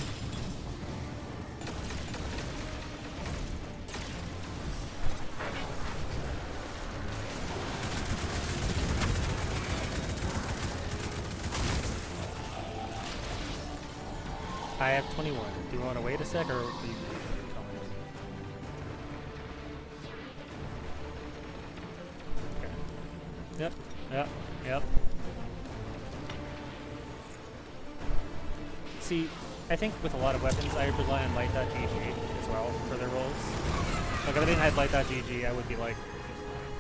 I have 21. Do you want to wait a sec, or do you tell me? Okay. Yep. Yep. Yep. See, I think with a lot of weapons, I rely on light.gg as well for their rolls. Like, if I didn't have light.gg, I would be like,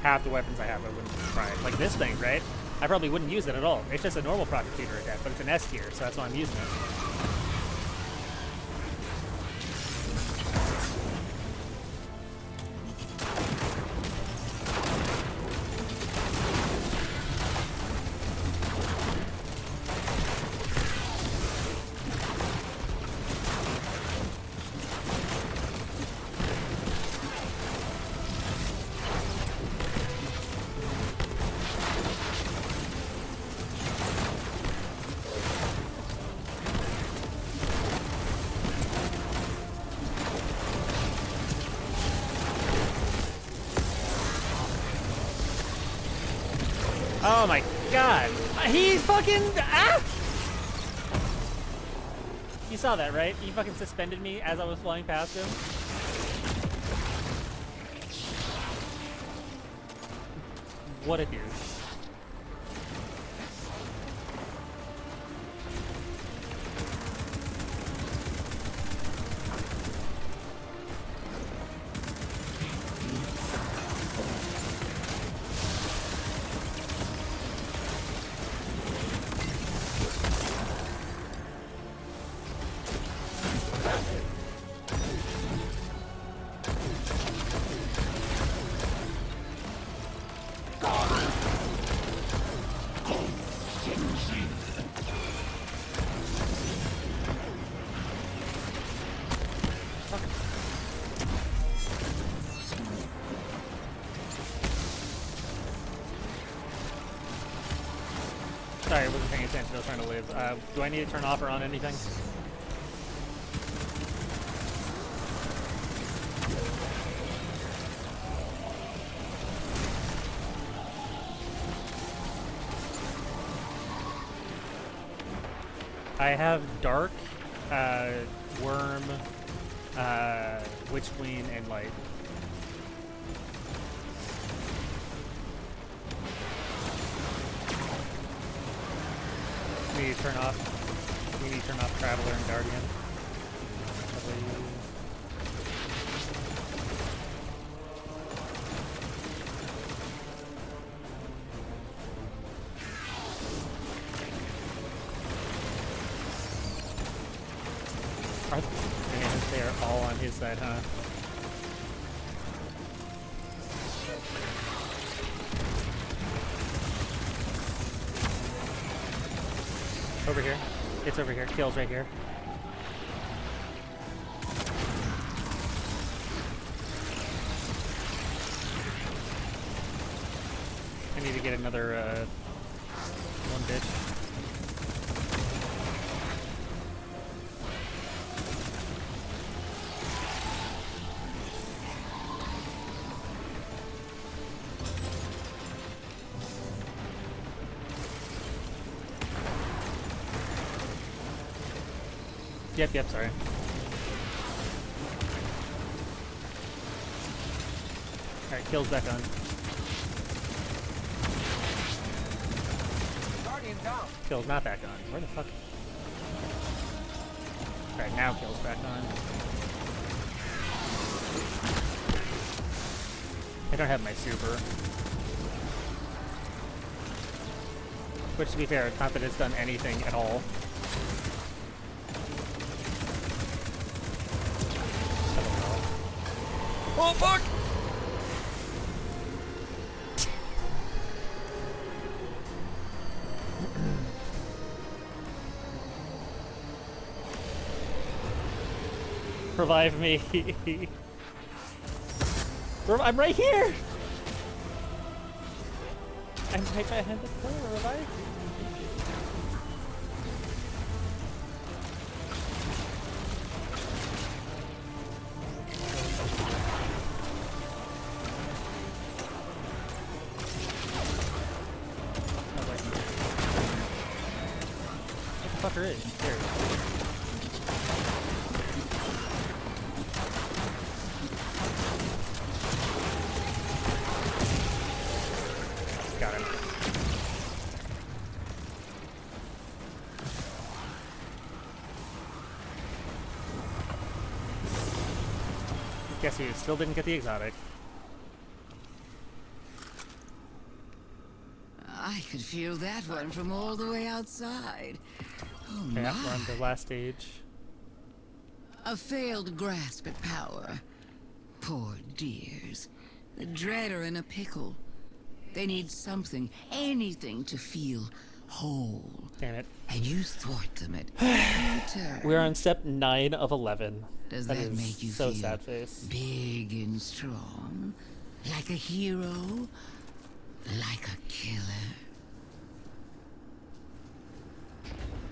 half the weapons I have, I wouldn't try it. Like this thing, right? I probably wouldn't use it at all. It's just a normal prosecutor attack, but it's an S tier, so that's why I'm using it. Oh my god! He's fucking... Ah! You saw that, right? He fucking suspended me as I was flying past him. What a douche. Sorry, I wasn't paying attention. I was trying to live. Do I need to turn off or on anything? I have Dark, Worm, Witch Queen, and Light. We need to turn off Traveler and Guardian. Probably. Man, they are all on his side, huh? Over here. It's over here. Kill's right here. I need to get another, one bitch. Yep, sorry. Alright, Kill's back on. Guardian down. Kill's not back on. Where the fuck? Alright, now Kill's back on. I don't have my super. Which, to be fair, it's not that it's done anything at all. Oh fuck! Revive me. I'm right here! I'm right behind the pillar. Revive me. Fucker is. There we go. Got him. Guess he still didn't get the exotic. I could feel that one from all the way outside. Oh Okay, my. we're on the last stage. A failed grasp at power. Poor dears. The dread are in a pickle. They need something, anything to feel whole. Damn it. And you thwart them at every turn. We're on step 9 of 11. Does That that is make you so feel sad face. big and strong? Like a hero? Like a killer?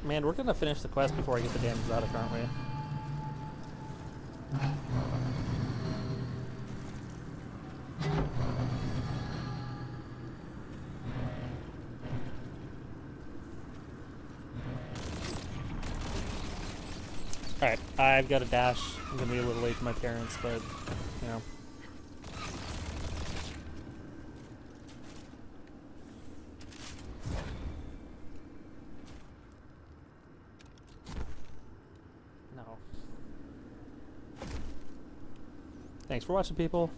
Man, we're gonna finish the quest before I get the damn exotic, aren't we? Alright, I've got a dash. I'm gonna be a little late for my parents, but, you know. No. Thanks for watching, people.